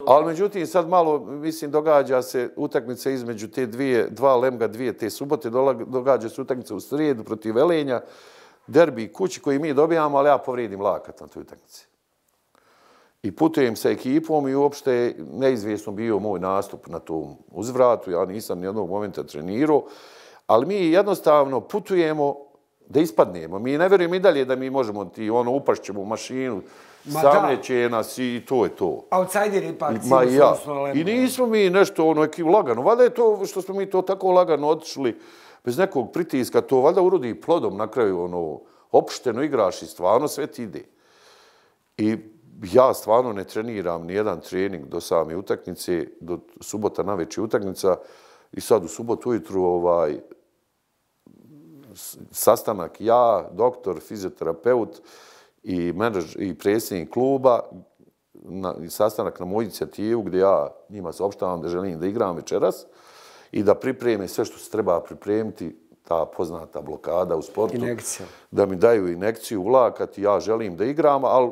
Ali međutim, sad malo, mislim, događa se utakmica između te dva Lemga, dvije te subote, događa se utakmica u srijedu protiv Velenja, derbi kući koji mi dobijamo, ali ja povrijedim lakat na toj utakmici. I putujem sa ekipom i uopšte neizvjesno bio moj nastup na tom uzvratu, ja nisam nijednog momenta trenirao, ali mi jednostavno putujemo da ispadnemo. Mi ne vjerujem i dalje da mi možemo upašćemo u mašinu, samljeće nas i to je to. Outsider ipak. I nismo mi nešto lagano. Valjda je to što smo mi to tako lagano otišli bez nekog pritiska, to valjda urodi plodom na kraju opušteno igraš i stvarno sve ti ide. I ja stvarno ne treniram nijedan trening do same utakmice, do subota navečer utakmica i sad u subotu ujutru sastanak ja, doktor, fizioterapeut i predsjednik kluba, sastanak na moju inicijativu gdje ja njima saopštavam da želim da igram večeras i da pripreme sve što se treba pripremiti, ta poznata blokada u sportu. Injekcija. Da mi daju injekciju u lakat i ja želim da igram, ali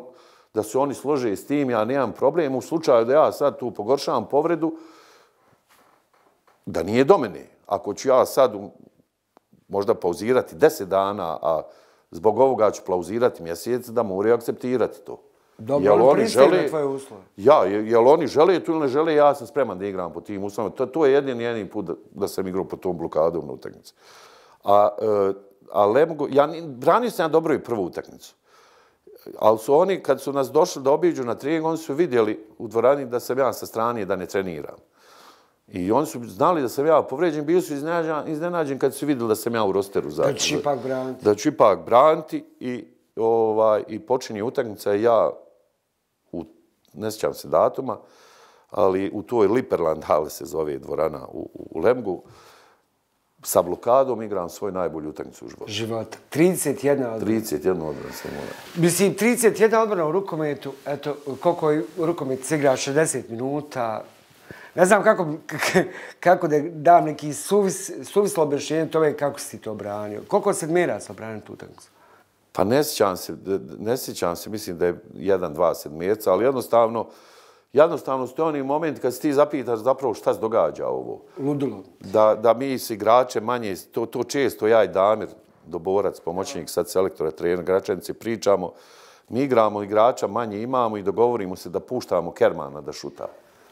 da se oni slože s tim, ja nemam problem. U slučaju da ja sad tu pogoršavam povredu, da nije do mene. Ako ću ja sad možda pauzirati 10 dana, a zbog ovoga ću pauzirati mjesec, da moraju akceptirati to. Dobro, oni pristaju na tvoje uslove. Ja, jel oni žele to ili ne žele, ja sam spreman da igram po tim uslovima. To je jedini put da sam igrao po tom blokadom na utakmici. A Lemgo, branio sam ja dobro i prvu utakmicu. Ali su oni, kad su nas došli da obiđu na trening, oni su vidjeli u dvorani da sam ja sa strane da ne treniram. I oni su znali da sam ja povređen, bili su iznenađeni kad su vidjeli da sam ja u rosteru. Da ću ipak braniti. Da ću ipak braniti i počinje utakmica ja, ne sjećam se datuma, ali u toj Liperland hale se zove dvorana u Lemgu, sa blokadom igram svoju najbolju utakmicu u života. 31 odbrana. 31 odbrana sam morao. Mislim, 31 odbrana u rukometu, eto, koliko u rukometu se igra 60 minuta. Ne znam kako da dam neki suvislo objašnjenje tome kako si ti to branio. Koliko sedmera sam branio tu utakmicu? Pa ne sjećam se, mislim da je 1-2 sedmjerca, ali jednostavno su oni momenti kad se ti zapitaš zapravo šta se događa ovo. Ludilo. Da mi s igrače manje, to često ja i Damir Doborac, pomoćnik sad selektora, trener Gračanice, pričamo, mi igramo igrača manje imamo i dogovorimo se da puštamo Kermana da šuta.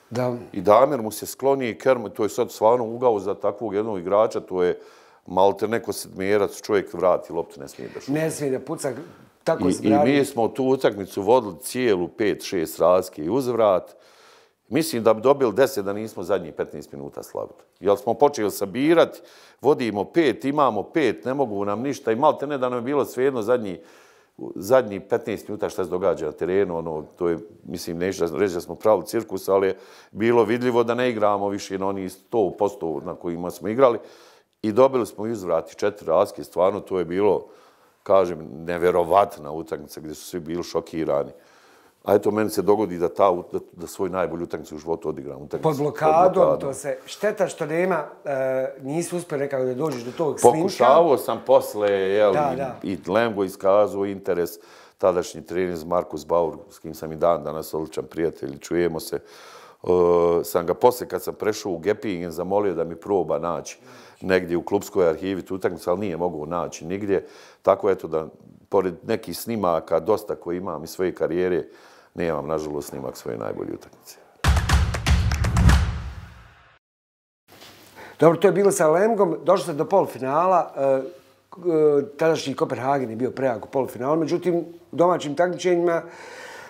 Da. I Damir mu se skloni, Kerman, to je sad stvarno ugao za takvog jednog igrača, to je malte neko sedmjerac, čovjek vrati loptu, ne smije da šuta. Ne smije da puca. I mi smo tu utakmicu vodili cijelu 5-6 razlike i uzvrat. Mislim da bi dobili 10 da nismo zadnjih 15 minuta slavili. Jer smo počeli sabirati, vodimo 5, imamo 5, ne mogu nam ništa i malte ne da nam je bilo svejedno zadnji 15 minuta šta se događa na terenu. To je, mislim, neću reći da smo pravili cirkus, ali je bilo vidljivo da ne igramo više na onih 100% na kojima smo igrali. I dobili smo uzvrati 4 razlike. Stvarno to je bilo, kažem, neverovatna utakmica gdje su svi bili šokirani. A eto, meni se dogodi da svoj najbolju utakmicu u životu odigram. Pod blokadom, to se šteta što nema, nisu uspjeli nekako da dođeš do tog snimka. Pokušavao sam posle, i Lemgo iskazao interes, tadašnji trener Markus Bauer, s kim sam i danas odličan prijatelj, čujemo se. Sam ga posle, kad sam prešao u Gepingen, zamolio da mi proba naći negdje u klubskoj arhivi tu utakmicu, ali nije mogao naći nigdje. Tako eto da, pored nekih snimaka, dosta koji imam iz svoje karijere, nemam, nažalost, snimak svoje najbolje utakmice. Dobro, to je bilo sa Lemgom. Došlo se do polufinala. Tadašnji Kopenhagen je bio prejak u polufinalu. Međutim, u domaćim takmičenjima,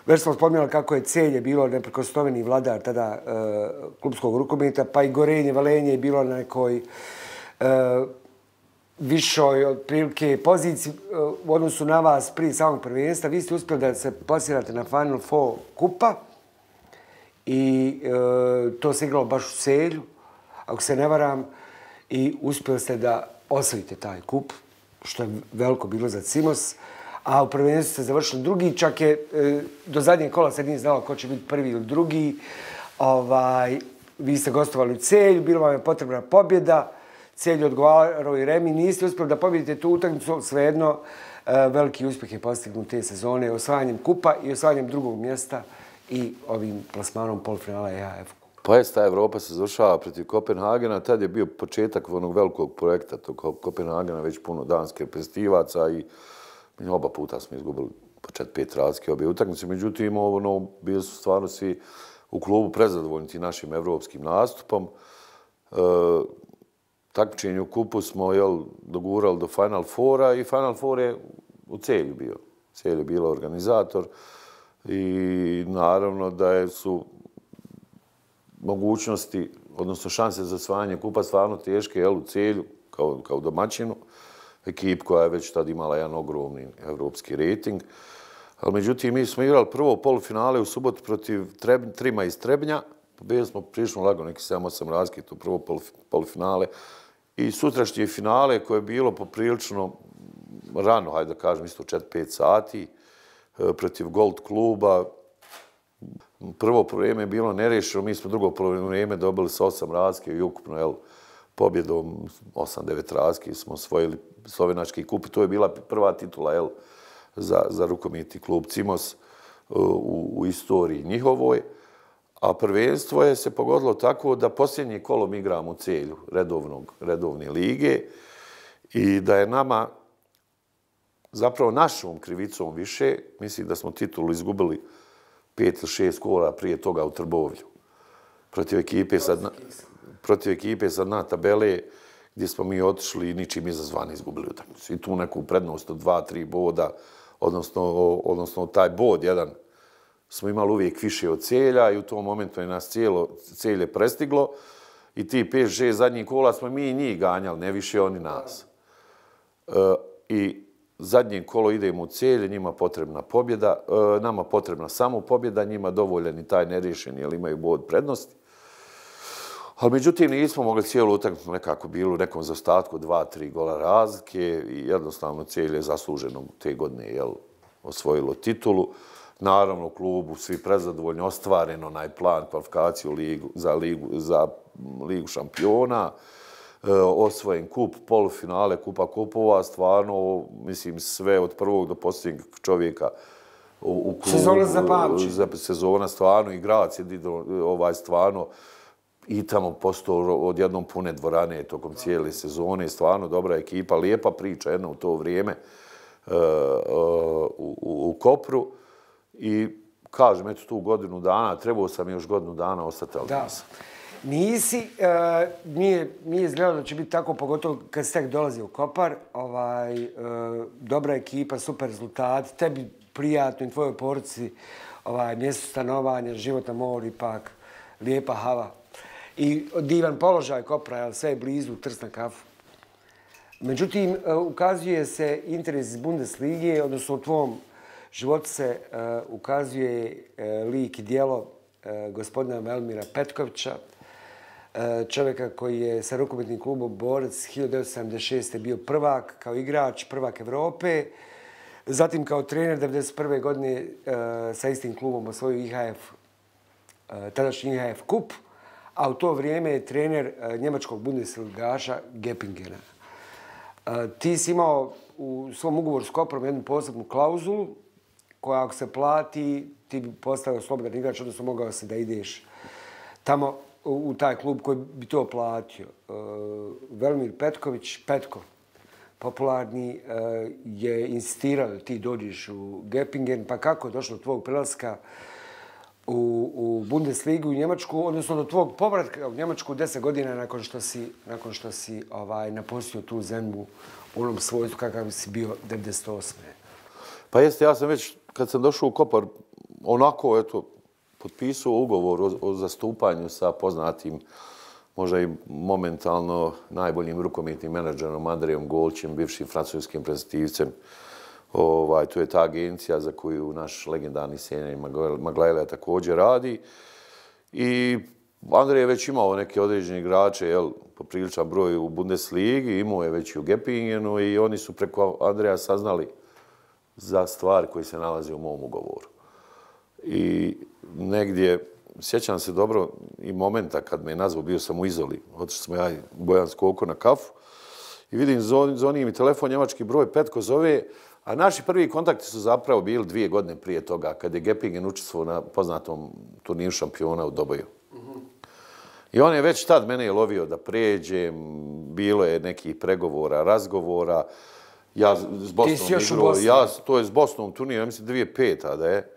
već smo spomenuli kako je Celje bilo neprikosnoveni vladar tada klubskog rukometa, pa i Gorenje, Velenje je bilo na nekoj višoj otprilike poziciji u odnosu na vas prije samog prvenstva. Vi ste uspjeli da se plasirate na Final Four kupa i to se igralo baš u Celju, ako se ne varam, i uspjeli ste da osvojite taj kup, što je veliko bilo za Cimos. A u prvenstvu ste završili drugi, čak je do zadnjeg kola se nije znalo ko će biti prvi ili drugi. Vi ste gostovali u Celju, bilo vam je potrebna pobjeda. Celj je odgovarao i Remi, niste uspjeli da pobjedite tu utakmicu, svejedno veliki uspjeh je postignut te sezone osvajanjem kupa i osvajanjem drugog mjesta i ovim plasmanom polufinala EHF. Pa ta Evropa se završava protiv Kopenhagena, tad je bio početak onog velikog projekta tog Kopenhagena, već puno danske reprezentativaca i oba puta smo izgubili po 4-5 razlike obje utakmice. Međutim, bili su stvarno svi u klubu prezadovoljni tim našim evropskim nastupom. Takmičenje u kupu smo dogurali do Final Fora i Final Four je u Celju bio. Celj je bio organizator i naravno da su mogućnosti, odnosno šanse za osvajanje kupa stvarno teške u Celju kao domaćinu. Ekip koja je već tad imala jedan ogromni evropski rating. Ali međutim, mi smo igrali prvo polufinale u subotu protiv Trima iz Trebnja. Bili smo prilično lagano, neki 7-8 razlike, to prvo polufinale. I sutrašnje finale koje je bilo poprilično rano, hajde da kažem, isto 4-5 sati, protiv Gold kluba. Prvo vrijeme je bilo nerešeno, mi smo drugo vrijeme dobili sa 8 razlike i ukupno, pobjedom 8-9 razlike smo osvojili slovenački kup. To je bila prva titula za rukometni klub Cimos u istoriji njihovoj. A prvenstvo je se pogodilo tako da posljednje kolo mi igramo u Celju redovne lige i da je nama zapravo našom krivicom više, mislim da smo titulu izgubili 5 ili 6 kola prije toga u Trbovlju. Protiv ekipe sa dna tabele gdje smo mi otišli i ničim izazvani izgubili utakmicu. I tu neku prednost od 2-3 boda, odnosno taj bod jedan smo imali uvijek više od Celja i u tom momentu je nas Celje prestiglo i ti 5-6 zadnjih kola smo mi i njih ganjali, ne više oni nas. I zadnje kolo idemo u Celje, njima potrebna pobjeda, nama potrebna samo pobjeda, njima dovoljan i taj nerješen jer imaju bod prednosti. Ali međutim nismo mogli cijelu utakmicu nekako bilo u nekom zaostatku 2-3 gola razlike i jednostavno Celje je zasluženo te godine osvojilo titulu. Naravno u klubu svi prezadovoljni, ostvaren onaj plan kvalifikaciju za Ligu šampiona, osvojen kup, polufinale, kupa kupova, stvarno, mislim, sve od prvog do posljednjeg čovjeka u klubu. Sezona zapamći. Sezona stvarno, i grad je stvarno i tamo postao odjednom pune dvorane tokom cijele sezone. Stvarno dobra ekipa, lijepa priča jedna u to vrijeme u Kopru. I kažem, eto tu godinu dana, trebao sam još godinu dana ostati, ali nisam. Nisi, nije izgledalo da će biti tako, pogotovo kad si tek dolazi u Kopar. Dobra ekipa, super rezultati, tebi prijatno i tvojoj porci, mjesto stanovanja, život na moru, ipak lijepa hava. I divan položaj Kopra, sve je blizu, Trst na kafu. Međutim, ukazuje se interes iz Bundeslige, odnosno u tvom životu se ukazuje lik i djelo gospodina Velmira Petkovića, čovjeka koji je sa rukometnim klubom Borac 1976. bio prvak kao igrač, prvak Evrope, zatim kao trener 1991. godine sa istim klubom osvojio IHF, tadašnji IHF kup, a u to vrijeme je trener njemačkog bundesligaša Göppingena. Ti si imao u svom ugovoru s Koprom jednu posebnu klauzulu koja ako se plati, ti bi postao slobodan igrač, odnosno mogao se da ideš tamo u taj klub koji bi to platio. Velmir Petković, Petko, popularni, je insistirao da ti dođeš u Göppingen, pa kako je došlo do tvojeg prelaska u Bundesligu u Njemačku, odnosno do tvojeg povratka u Njemačku 10 godina nakon što si napustio tu zemlju u onom svojstvu kakav si bio 1998. Pa jeste, ja sam već, kad sam došao u Kopar, onako, potpisao ugovor o zastupanju sa poznatim, možda i momentalno najboljim rukometnim menadžerom Andrejom Golčem, bivšim francuskim reprezentativcem. Tu je ta agencija za koju naš legendarni Senja Maglajlija također radi. I Andrej je već imao neke određene igrače, popriličan broj u Bundesligi, imao je već i u Göppingenu i oni su preko Andreja saznali za stvari koje se nalaze u mom ugovoru. I negdje, sjećam se dobro i momenta kad me je nazvao, bio sam u Izoli, otišli smo ja i Bojan Skoko na kafu i vidim zvoni mi telefon, njemački broj, Petko zove, a naši prvi kontakti su zapravo bili 2 godine prije toga, kad je Göppingen učestvovao na poznatom turniru šampiona u Dobaju. I on je već tad mene lovio da pređem, bilo je nekih pregovora, razgovora. Ja s Bosnom igrao, to je s Bosnom turnir, ja mislim 2005. da je.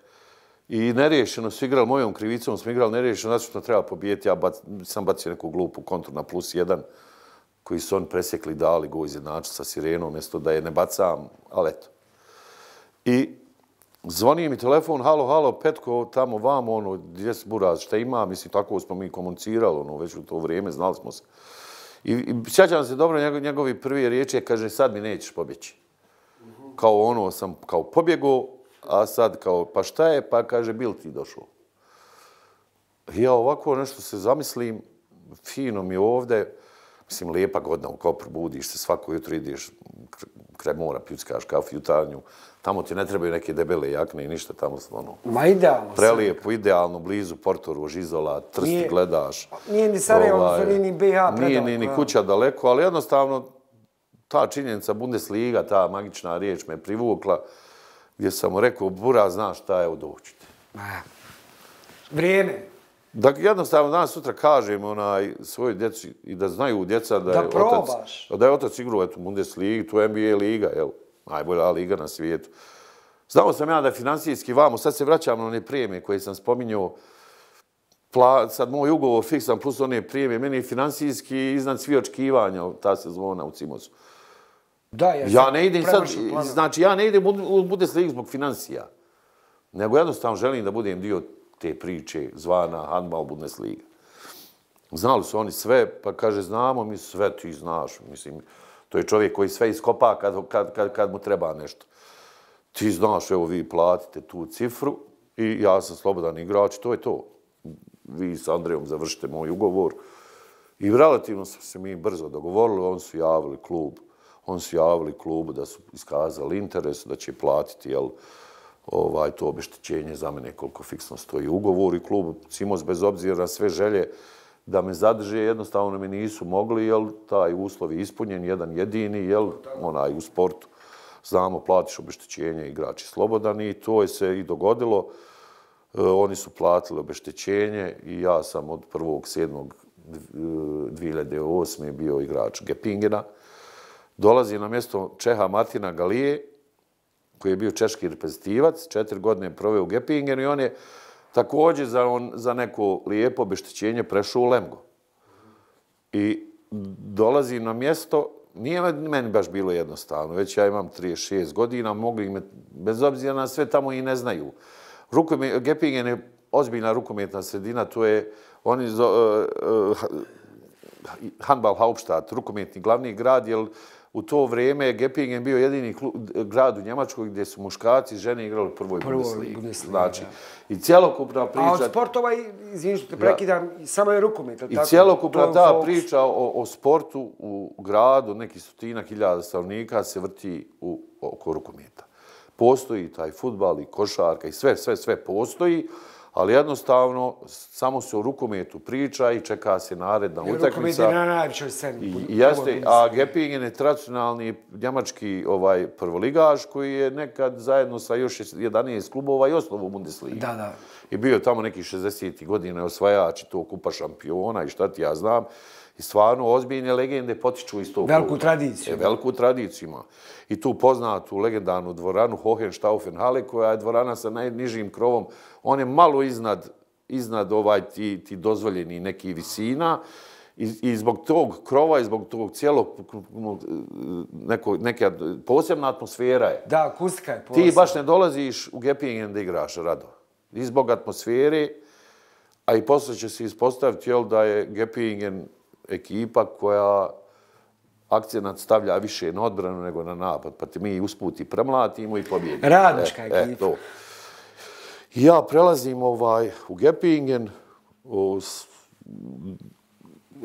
I neriješeno su igrali, mojom krivicom smo igrali neriješeno, zato što treba pobijeti. Ja sam bacio neku glupu kontru na +1, koji su oni presjekli, dali go izjednačiti sa Sirenom, mjesto da je ne bacam, ali eto. I zvoni mi telefon, halo, Petko, tamo vamo, gdje si Buraz, šta ima, mislim, tako smo mi komunicirali, već u to vrijeme, znali smo se. I sjećam se dobro, njegovi prvi riječi, kaže, sad mi nećeš pobjeći. Kao sam kao pobjegao, a sad kao, pa šta je, pa kaže, bil ti došao. Ja ovako nešto se zamislim, fino mi ovdje, mislim, lijepa godina, kao probudiš se, svako jutro ideš kraj mora, pjuckaš kafu jutarnju, tamo ti ne trebaju neke debele jakne i ništa, tamo Ma idealno. Prelijepo, idealno, blizu Portoru, Žizola, Trst gledaš. Nije ni Sarajevo, nije ni BH predaleko. Nije ni kuća daleko, ali jednostavno ta činjenica Bundesliga, ta magična riječ me privukla, gdje sam mu rekao, Buraz, znaš šta je, dođite. Vrijeme. Dakle, jednostavno danas sutra kažem svojoj djeci i da znaju djeca da je otac igrao u Bundesligi, tu je NBA liga, najbolja liga na svijetu. Znao sam ja da je financijski vamo, sad se vraćam na one premije koje sam spominjao, sad moj ugovor fiksan plus one premije, meni je financijski iznad svi očekivanja ta sezona u Cimosu. Ja ne idem sad, znači ja ne idem u Bundesligu zbog financija, nego jednostavno želim da budem dio te priče zvana Handball Bundesliga. Znali su oni sve, pa kaže, znamo mi sve, ti znaš. Mislim, to je čovjek koji sve iskopa kad mu treba nešto. Ti znaš, evo vi platite tu cifru i ja sam slobodan igrač, to je to. Vi s Andrejom završite moj ugovor. I relativno smo se mi brzo dogovorili, oni su javili klubu da su iskazali interes, da će platiti, to obeštećenje za mene koliko fiksno stoji ugovor i klub Cimos bez obzira na sve želje da me zadrže, jednostavno mi nisu mogli, jer taj uslov je ispunjen, jedan jedini, u sportu. Znamo, platiš obeštećenje, igrač je slobodan i to je se i dogodilo. Oni su platili obeštećenje i ja sam od 1.7.2008. bio igrač Göppingena. Dolazi na mjesto Čeha Martina Galije, koji je bio češki reprezentativac, 4 godine proveo u Göppingenu i on je također za neko lijepo obeštećenje prešao u Lemgo. I dolazi na mjesto, nije meni baš bilo jednostavno, već ja imam 36 godina, mogli me, bez obzira na sve, tamo i ne znaju. Göppingen je ozbiljna rukometna sredina, to je Handball Hauptstadt, rukometni glavni grad, jer u to vrijeme Göppingen bio jedini grad u Njemačkoj gdje su muškarci i žene igrali u prvoj Bundesligi. Znači, i cjelokupna priča... A od sportova, izvinite, te prekidam, samo je rukomet. I cjelokupna ta priča o sportu u gradu, neki 100.000 stanovnika se vrti oko rukometa. Postoji taj fudbal i košarka i sve postoji, ali jednostavno samo se o rukometu priča i čeka se naredna utakmica. Rukomet je na najvišoj sceni. Jeste, a Göppingen je tradicionalni njemački prvoligaš koji je nekad zajedno sa još 11 klubova i osnovu Bundesliga. Da. I bio je tamo nekih 60. godina osvajač i to kupa šampiona i šta ti ja znam. I stvarno ozbiljne legende potiču iz tog kluba. Veliku tradiciju. Veliku tradiciju ima. I tu poznatu legendarnu dvoranu Hohenstaufenhalle, koja je dvorana sa najnižim krovom. On je malo iznad ti dozvoljeni nekih visina. I zbog tog krova i zbog tog cijelog neka posebna atmosfera je. Da, akustika je posebna. Ti baš ne dolaziš u Göppingen da igraš, Rado. I zbog atmosfere, a i posle će se ispostaviti da je Göppingen ekipa koja akcenat stavlja više na odbranu nego na napad, pa te mi usput i premlatimo i pobijedimo. Radnička ekipa. Ja prelazim u Göppingen,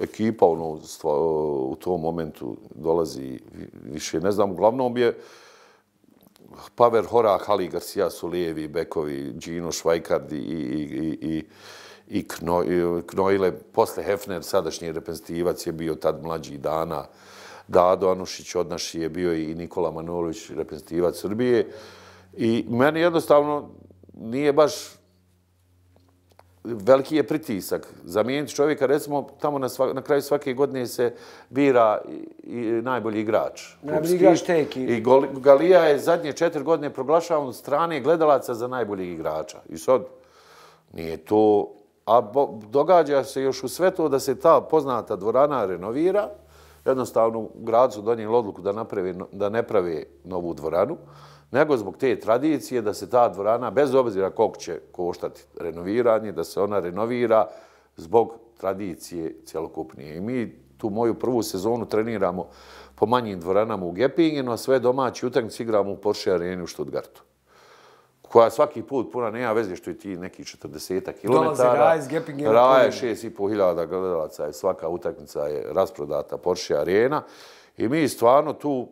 ekipa u tom momentu dolazi više, ne znam, uglavnom je Paver Horak, Ali Garcia su lijevi, bekovi, Gino Švajkard i Knojle. Posle Hefner, sadašnji reprezentativac, je bio tad mlađih dana. Dado Anušić od naši je bio i Nikola Manojlović, reprezentativac Srbije. I meni jednostavno nije baš veliki je pritisak. Zamijeniti čovjeka, recimo, tamo na kraju svake godine se bira i najbolji igrač. Najbolji igrač te ekipe. I Galija je zadnje 4 godine proglašavan od strane gledalaca za najboljeg igrača. I sad, nije to... A događa se još u sve to da se ta poznata dvorana renovira. Jednostavno, u gradu su donijeli odluku da ne prave novu dvoranu, nego zbog te tradicije da se ta dvorana, bez obzira koliko će koštati renoviranje, da se ona renovira zbog tradicije cjelokupnije. I mi tu moju prvu sezonu treniramo po manjim dvoranama u Gepingenu, a sve domaći utakmice igramo u Porsche areni u Stuttgartu, koja svaki put puna, nema veze što je ti neki 40 km. Dolaze Raja iz Gepingena. Raja je 6.500 gledalaca, svaka utakmica je rasprodata Porsche arena. I mi stvarno tu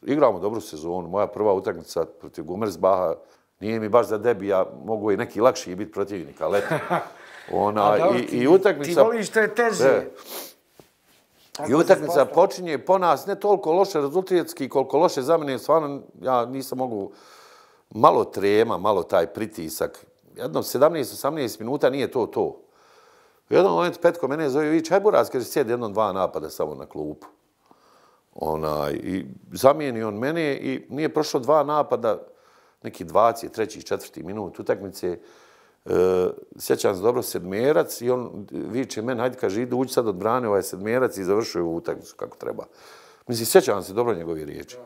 igramo dobru sezonu. Moja prva utakmica protiv Gumersbaha nije mi baš za debi, ja mogu i neki lakši biti protivnik, ali eto. I utakmica... Ti voliš što je teže. I utakmica počinje po nas ne toliko loše rezultatski, koliko loše za mene. Stvarno, ja nisam mogu... Malo trema, malo taj pritisak. Jedno 17-18 minuta nije to. U jednom momentu Petko mene zove i viče, aj Buras, kaže, sjedi jednom 2 napada samo na klupu. I zamijeni on mene i nije prošlo 2 napada, neki 20, 3. 4. minut utakmice. Sjećam se dobro, sedmerac i on viče mene, hajde, kaže, idu ući sad od brane ovaj sedmerac i završuje ovu utakmicu kako treba. Mislim, sjećam se dobro njegove riječi.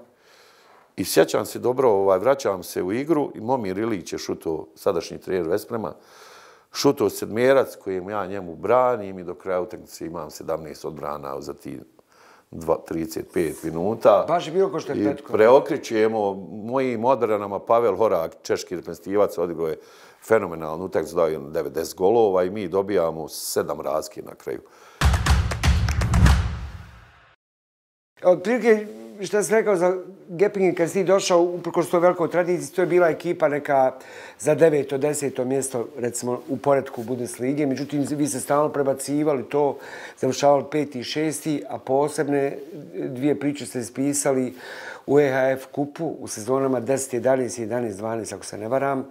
I sjećam se dobro, vraćam se u igru i Momir Ilić je šuto, sadašnji trener Vesprema, šuto sedmerac kojim ja njemu branim i do kraja utakmice imam 17 odbrana za ti 35 minuta. Baš je bilo ko što je Petko. I preokrićujemo mojim odbranama. Pavel Horak, češki reprezentativac, odigrao je fenomenalnu utakmicu, dao je 90 golova i mi dobijamo 7 razlike na kraju. Otprilike, što si rekao za Gepingen, kad si ti došao, uprkos toj velikoj tradiciji, to je bila ekipa neka za 9. 10. mjesto, recimo, u poretku Bundeslige. Međutim, vi ste stalno prebacivali to, završavali 5. i 6. a posebne 2 priče ste ispisali u EHF kupu u sezonama 10. 11. 11. 12. ako se ne varam,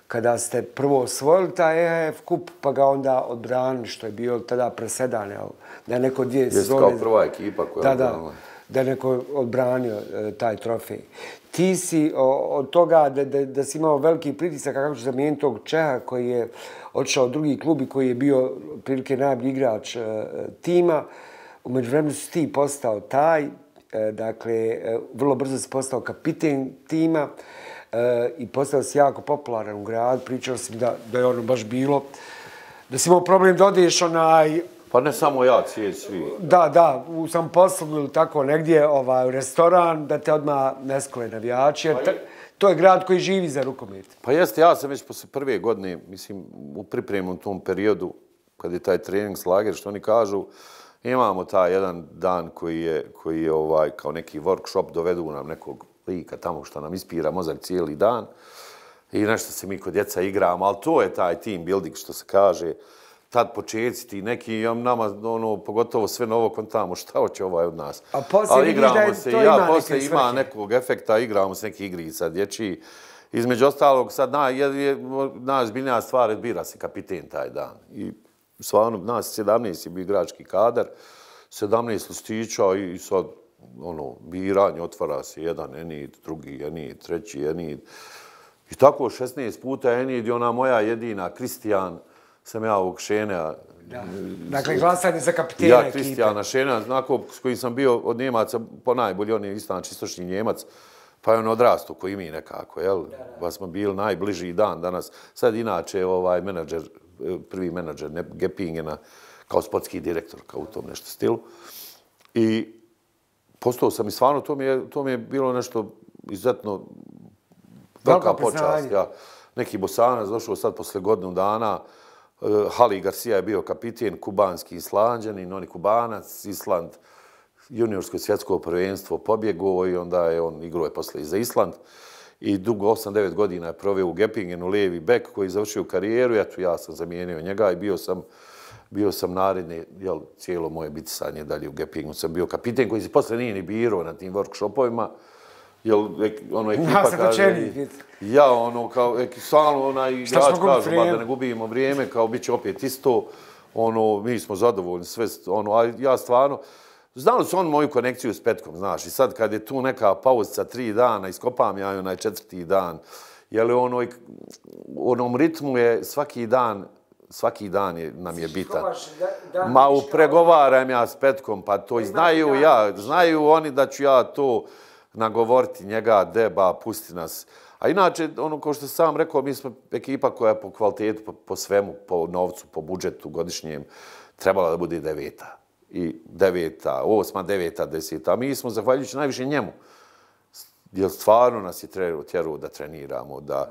kada ste prvo osvojili taj EHF kup, pa ga onda odbranili, što je bio tada presedan, da je neko 2 sezone... Kao prva ekipa koja... Da je neko odbranio taj trofej. Ti si od toga da si imao veliki pritisak kako će zamijeniti tog Čeha koji je otišao u drugi klub i koji je bio prilike najbolji igrač tima. U međuvremenu si ti postao taj, dakle, vrlo brzo si postao kapiten tima i postao si jako popularan u gradu. Pričao si da je ono baš bilo, da si imao problem da odeš Pa ne samo ja, svi. Da, u sam poslu ili tako negdje u restoran, da te odmah neskole navijači, jer to je grad koji živi za rukomet. Pa jeste, ja sam već posle prve godine, mislim, u pripremnom tom periodu, kad je taj trening slager, što oni kažu, imamo taj jedan dan koji je kao neki workshop, dovedu nam nekog lika tamo što nam ispira mozak cijeli dan i nešto se mi kod djeca igramo, ali to je taj team building, što se kaže. Tad počeci ti neki, nama pogotovo sve novo kontamo, šta hoće od nas. A poslije vidiš da je to ima neke svrhe. Ima nekog efekta, igramo se neki igrica dječji. Između ostalog, sad najzbiljnija stvar, bira se kapiten taj dan. I stvarno, nas 17 je bio igrački kadar, 17 listića i sad biranje, otvara se jedan Enid, drugi Enid, treći Enid. I tako 16 puta Enid i ona moja jedina, Kristijan, sam ja ovog Šenea. Dakle, glasanje za kapitena ekipe. Ja, Kristijana Šenea, znako s kojim sam bio od Njemaca, ponajbolji, on je istočni Njemac, pa je on odrastao koji mi nekako, jel? Pa smo bili najbliži dan danas. Sad inače prvi menadžer Gepingena kao sportski direktor, kao u tom nešto stilu. I postao sam i stvarno, to mi je bilo nešto izuzetno velika počast. Neki Bosanac došao sad posle godinu dana, Hali Garcia je bio kapiten, kubanski Islanđanin, on je Kubanac, Island, juniorsko svjetsko prvenstvo pobjegao i onda je on igrao je posle i za Island. I dugo 8-9 godina je proveo u Gepingenu, lijevi bek koji je završio karijeru. Eto, ja sam zamijenio njega i bio sam naredni, cijelo moje bitisanje dalje u Gepingenu. Sam bio kapiten koji se posle nije ni birao na tim workshopovima. Ja sam počeli. Ja, kao, stalno igrač kažu, da ne gubimo vrijeme, kao bit će opet isto. Mi smo zadovoljni, sve, a ja stvarno, znali su oni moju konekciju s Petkom, znaš, i sad kad je tu neka pauza 3 dana, iskopam ja onaj 4. dan, jer u onom ritmu je svaki dan nam je bitan. Ma pregovaram ja s Petkom, pa to i znaju oni da ću ja to nagovoriti njega, deba, pusti nas. A inače, kao što sam rekao, mi smo ekipa koja je po kvalitetu, po svemu, po novcu, po budžetu godišnjem, trebala da bude 9. I 9., 8., 9., 10. A mi smo, zahvaljujući najviše njemu, jer stvarno nas je tjerao da treniramo, da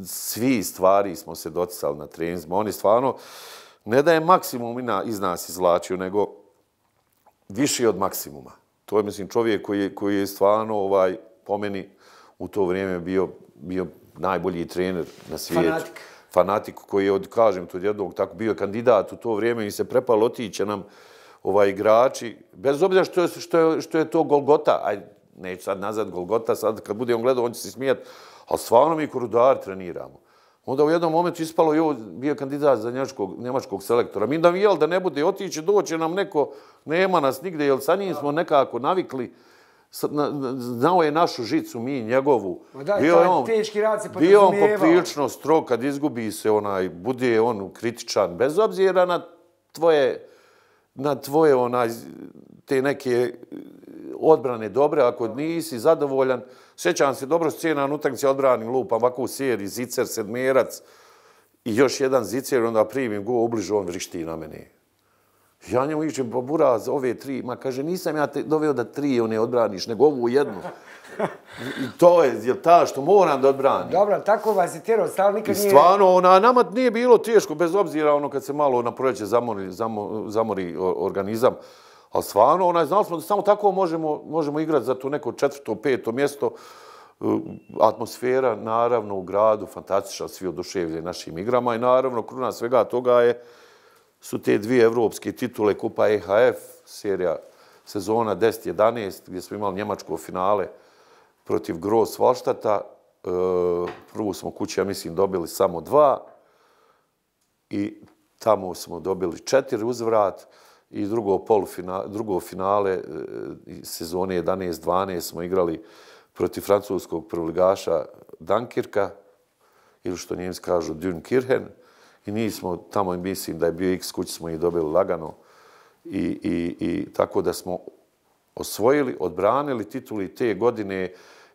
svi stvari smo se doticali na treninzima. On je stvarno, ne da je maksimum iz nas izvlačio, nego više od maksimuma. To je, mislim, čovjek koji je stvarno, po meni, u to vrijeme bio najbolji trener na svijetu. Fanatik koji je, kažem, to jednog tako bio kandidat u to vrijeme i se prepalo otiće nam igrači, bez obzira što je to Golgota, neću sad nazad Golgota, sad kad bude on gledao, on će se smijati, ali stvarno mi ko Rudar treniramo. Onda u jednom momentu ispalo i ovo bio kandidat za njemačkog selektora. Mi da ne bude otići, doće nam neko, nema nas nigde, jer sa njim smo nekako navikli, znao je našu žicu, mi njegovu. Bio on poprilično strog, kad izgubi se, bude on kritičan, bez obzira na tvoje te neke odbrane dobre, ako nisi zadovoljan. Sjećam se dobro scena na utakmici odbranim lupam, ovako u seriji, zicer, sedmerac i još jedan zicer, onda primim go, ubliže on vrišti na mene. Ja njemu išem, pa buraz, ove 3, ma kaže, nisam ja te doveo da 3 ne odbraniš, nego ovu jednu. I to je ta što moram da odbranim. Dobro, tako vas je tjerao, stvarno nikad nije... I stvarno, nama nije bilo teško, bez obzira kad se malo na proljeće zamori organizam. Ali stvarno, znali smo da samo tako možemo igrati za to neko 4., 5. mjesto. Atmosfera, naravno, u gradu, fantastična, svi oduševljeni našim igrama i naravno, kruna svega toga su te 2 evropske titule Kupa EHF, serija sezona 10-11, gdje smo imali njemačko finale protiv Gross Wallstadta. Prvu smo kući, ja mislim, dobili samo 2 i tamo smo dobili 4 uzvrat i drugo finale sezone 11-12 smo igrali protiv francuskog prvoligaša Dunkirka, ili što Njemci kažu Dunkirchen. I nismo, tamo mislim da je bio X kući, smo ih dobili lagano. I tako da smo osvojili, odbranili titulu i te godine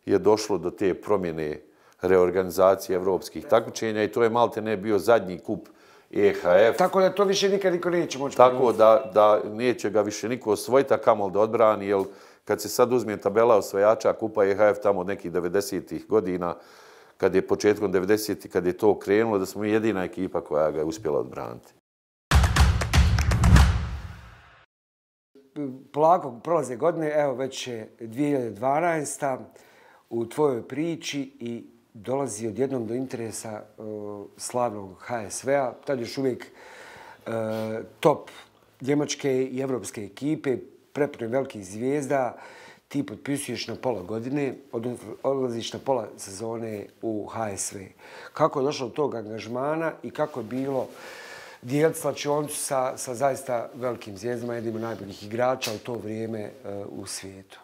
je došlo do te promjene reorganizacije evropskih takmičenja i to je malte ne bio zadnji kup EHF. Tako da to više nikad niko neće moći. Tako da neće ga više niko osvojiti, a kamol da odbrani, jer kad se sad uzme tabela osvajača kupa EHF tamo od nekih 90-ih godina, kad je početkom 90-ih, kad je to krenulo, da smo jedina ekipa koja ga je uspjela odbraniti. Polako prolaze godine, evo već je 2012. u tvojoj priči i dolazi odjednom do interesa slavnog HSV-a, tad još uvijek top njemačke i evropske ekipe, prepune velikih zvijezda, ti potpisuješ na pola godine, odlaziš na pola sezone u HSV. Kako je došlo do tog angažmana i kako je bilo dijeliti slačionicu sa zaista velikim zvijezdama, jednim od najboljih igrača u to vrijeme u svijetu?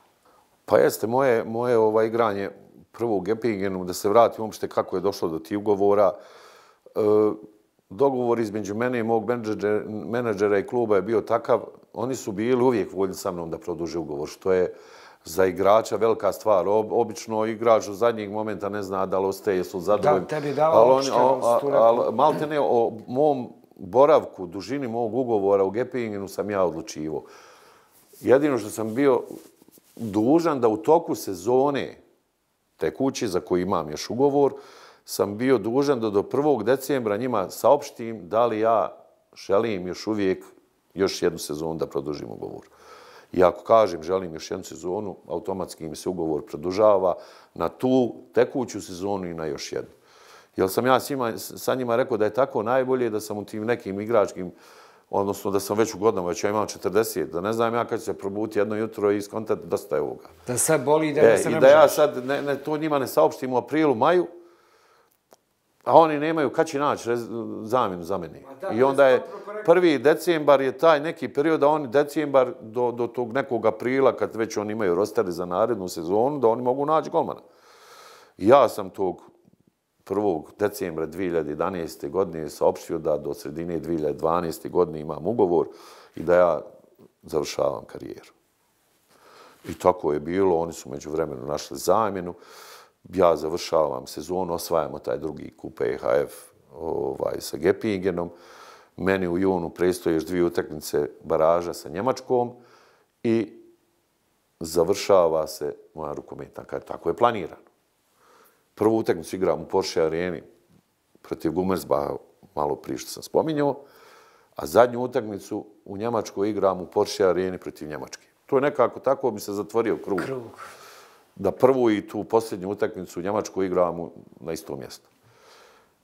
Pa jeste, moje igranje prvo u Gepingenu, da se vratim uopšte kako je došlo do tih ugovora. Dogovor između mene i mog menadžera i kluba je bio takav, oni su bili uvijek voljni sa mnom da produže ugovor, što je za igrača velika stvar. Obično igrač u zadnjeg momenta ne zna da li ostaje, jesu zadovoljni. Da, tebi dava opštenost. Ali malte ne, o mom boravku, dužini mog ugovora u Gepingenu sam ja odlučivo. Jedino što sam bio dužan da u toku sezone tekući, za koji imam još ugovor, sam bio dužan da do 1. decembra njima saopštim da li ja želim još uvijek još jednu sezonu da produžim ugovor. I ako kažem želim još jednu sezonu, automatski mi se ugovor produžava na tu tekuću sezonu i na još jednu. Jer sam ja sa njima rekao da je tako najbolje da sam u tim nekim igračkim, odnosno da sam već u godinama, već ja imam 40, da ne znam ja kad ću se probuti jedno jutro i skontati dosta je ovoga. Da sad boli i da se ne možeš. I da ja sad to njima ne saopštim u aprilu, maju, a oni nemaju kad će naći zamjenu za mene. I onda je 1. decembar je taj neki period, da oni decembar do tog nekog aprila, kad već oni imaju rosteri za narednu sezonu, da oni mogu naći golmana. I ja sam tog 1. decembra 2011. godine saopštio da do sredine 2012. godine imam ugovor i da ja završavam karijeru. I tako je bilo, oni su međuvremenu našli zamjenu. Ja završavam sezonu, osvajamo taj drugi kup EHF sa Gepingenom. Meni u junu predstoje još 2 utakmice baraža sa Njemačkom i završava se moja rukometna karijera. Tako je planirano. Prvu utakmicu igram u Porsche areni protiv Gummersbacha, malo prije što sam spominjao, a zadnju utakmicu u Njemačkoj igram u Porsche areni protiv Njemačke. To je nekako tako bi se zatvorio krug. Da prvu i tu posljednju utakmicu u Njemačkoj igramo na isto mjesto.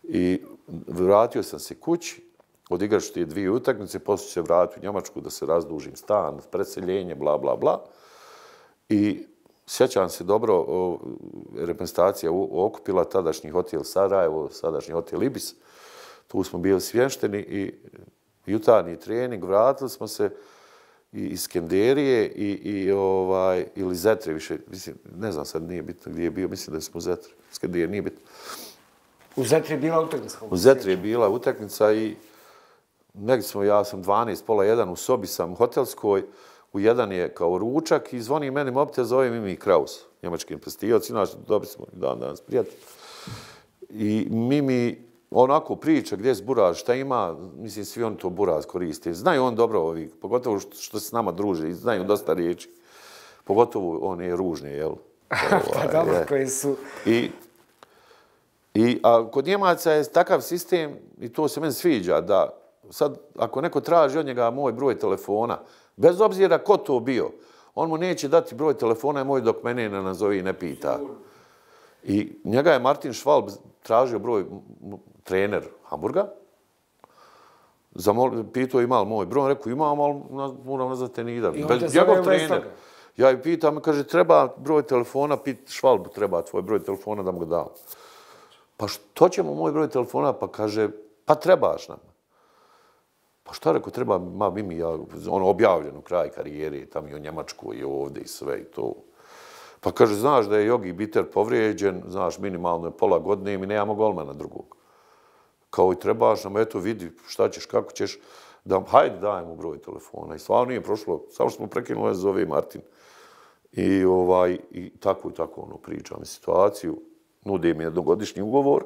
I vratio sam se kući, odigrao te 2 utakmice, poslije se vratio u Njemačku da se razdužim stan, preseljenje, bla, bla, bla. I sjećam se dobro, reprezentacija okupila tadašnji hotel Sarajevo, sadašnji hotel Ibis. Tu smo bili smješteni i jutarnji trening, vratili smo se iz Skenderije ili Zetre više, mislim, ne znam sad, nije bitno gdje je bio, mislim da smo u Zetre. Skenderije nije bitno. U Zetri je bila utakmica? U Zetri je bila utakmica i negdje smo, ja sam 12, pola 1, u sobi sam u hotelskoj, u 1 je kao ručak i zvoni meni mobitel, zove Mimi Kraus, njemački prestijoc, inače dobili smo dan danas prijatelj. I Mimi onako priča gdje je Buraz, šta ima, mislim svi oni to Buraz koriste. Znaju on dobro ovi, pogotovo što se s nama druže, znaju dosta riječi. Pogotovo one ružne, jel? Pa dobro, koji su... A kod Njemaca je takav sistem, i to se meni sviđa, da sad ako neko traži od njega moj broj telefona, bez obzira ko to bio, on mu neće dati broj telefona moj dok mene ne nazovi i ne pita. I njega je Martin Schwalb tražio broj trener Hamburga. Pitao ima li moj broj, on rekao imam, ali moram nazvati Nidar. Njegov trener. Ja ih pitam, kaže treba broj telefona, Schwalbu treba tvoj broj telefona da mu ga dam. Pa što ćemo moj broj telefona? Pa kaže, pa trebaš nam. Pa šta rekao, treba, Mimi, ono objavljeno kraj karijere, tam i u Njemačkoj i ovdje i sve i to. Pa kaže, znaš da je Jogi Bitter povrijeđen, znaš, minimalno je pola godine i mi nemamo golmana drugog. Kao i trebaš nam, eto vidi šta ćeš, kako ćeš, hajde daj mu broj telefona. I stvarno nije prošlo, samo što smo prekinuli, zove Martin. I tako i tako pričam situaciju. Nudi mi jednogodišnji ugovor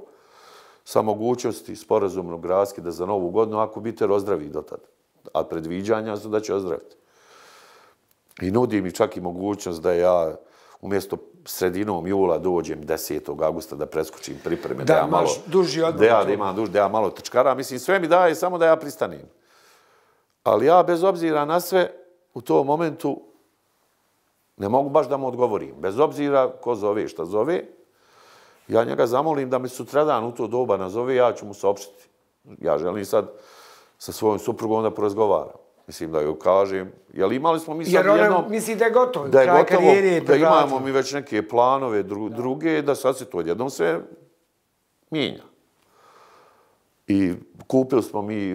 sa mogućnosti sporazumnog raskida za novu godinu ako Bitter ozdravi do tada. A predviđanja su da će ozdraviti. I nudi mi čak i mogućnost da ja umjesto sredinom jula dođem 10. augusta da preskočim pripreme. Da imaš duži odmor. Da imam duži, da ja malo trčkara. Mislim, sve mi daje samo da ja pristanem. Ali ja, bez obzira na sve, u tom momentu ne mogu baš da mu odgovorim. Bez obzira ko zove, šta zove, ja njega zamolim da me sutradan u to doba nazove, ja ću mu saopštiti. Ja želim sad sa svojom suprugom da porazgovaram. Mislim da joj kažem, jer imali smo mi sad jednom... Jer ona misli da je gotovo, kraj karijere. Da imamo mi već neke planove druge, da sad se to odjednom sve mijenja. I kupili smo mi,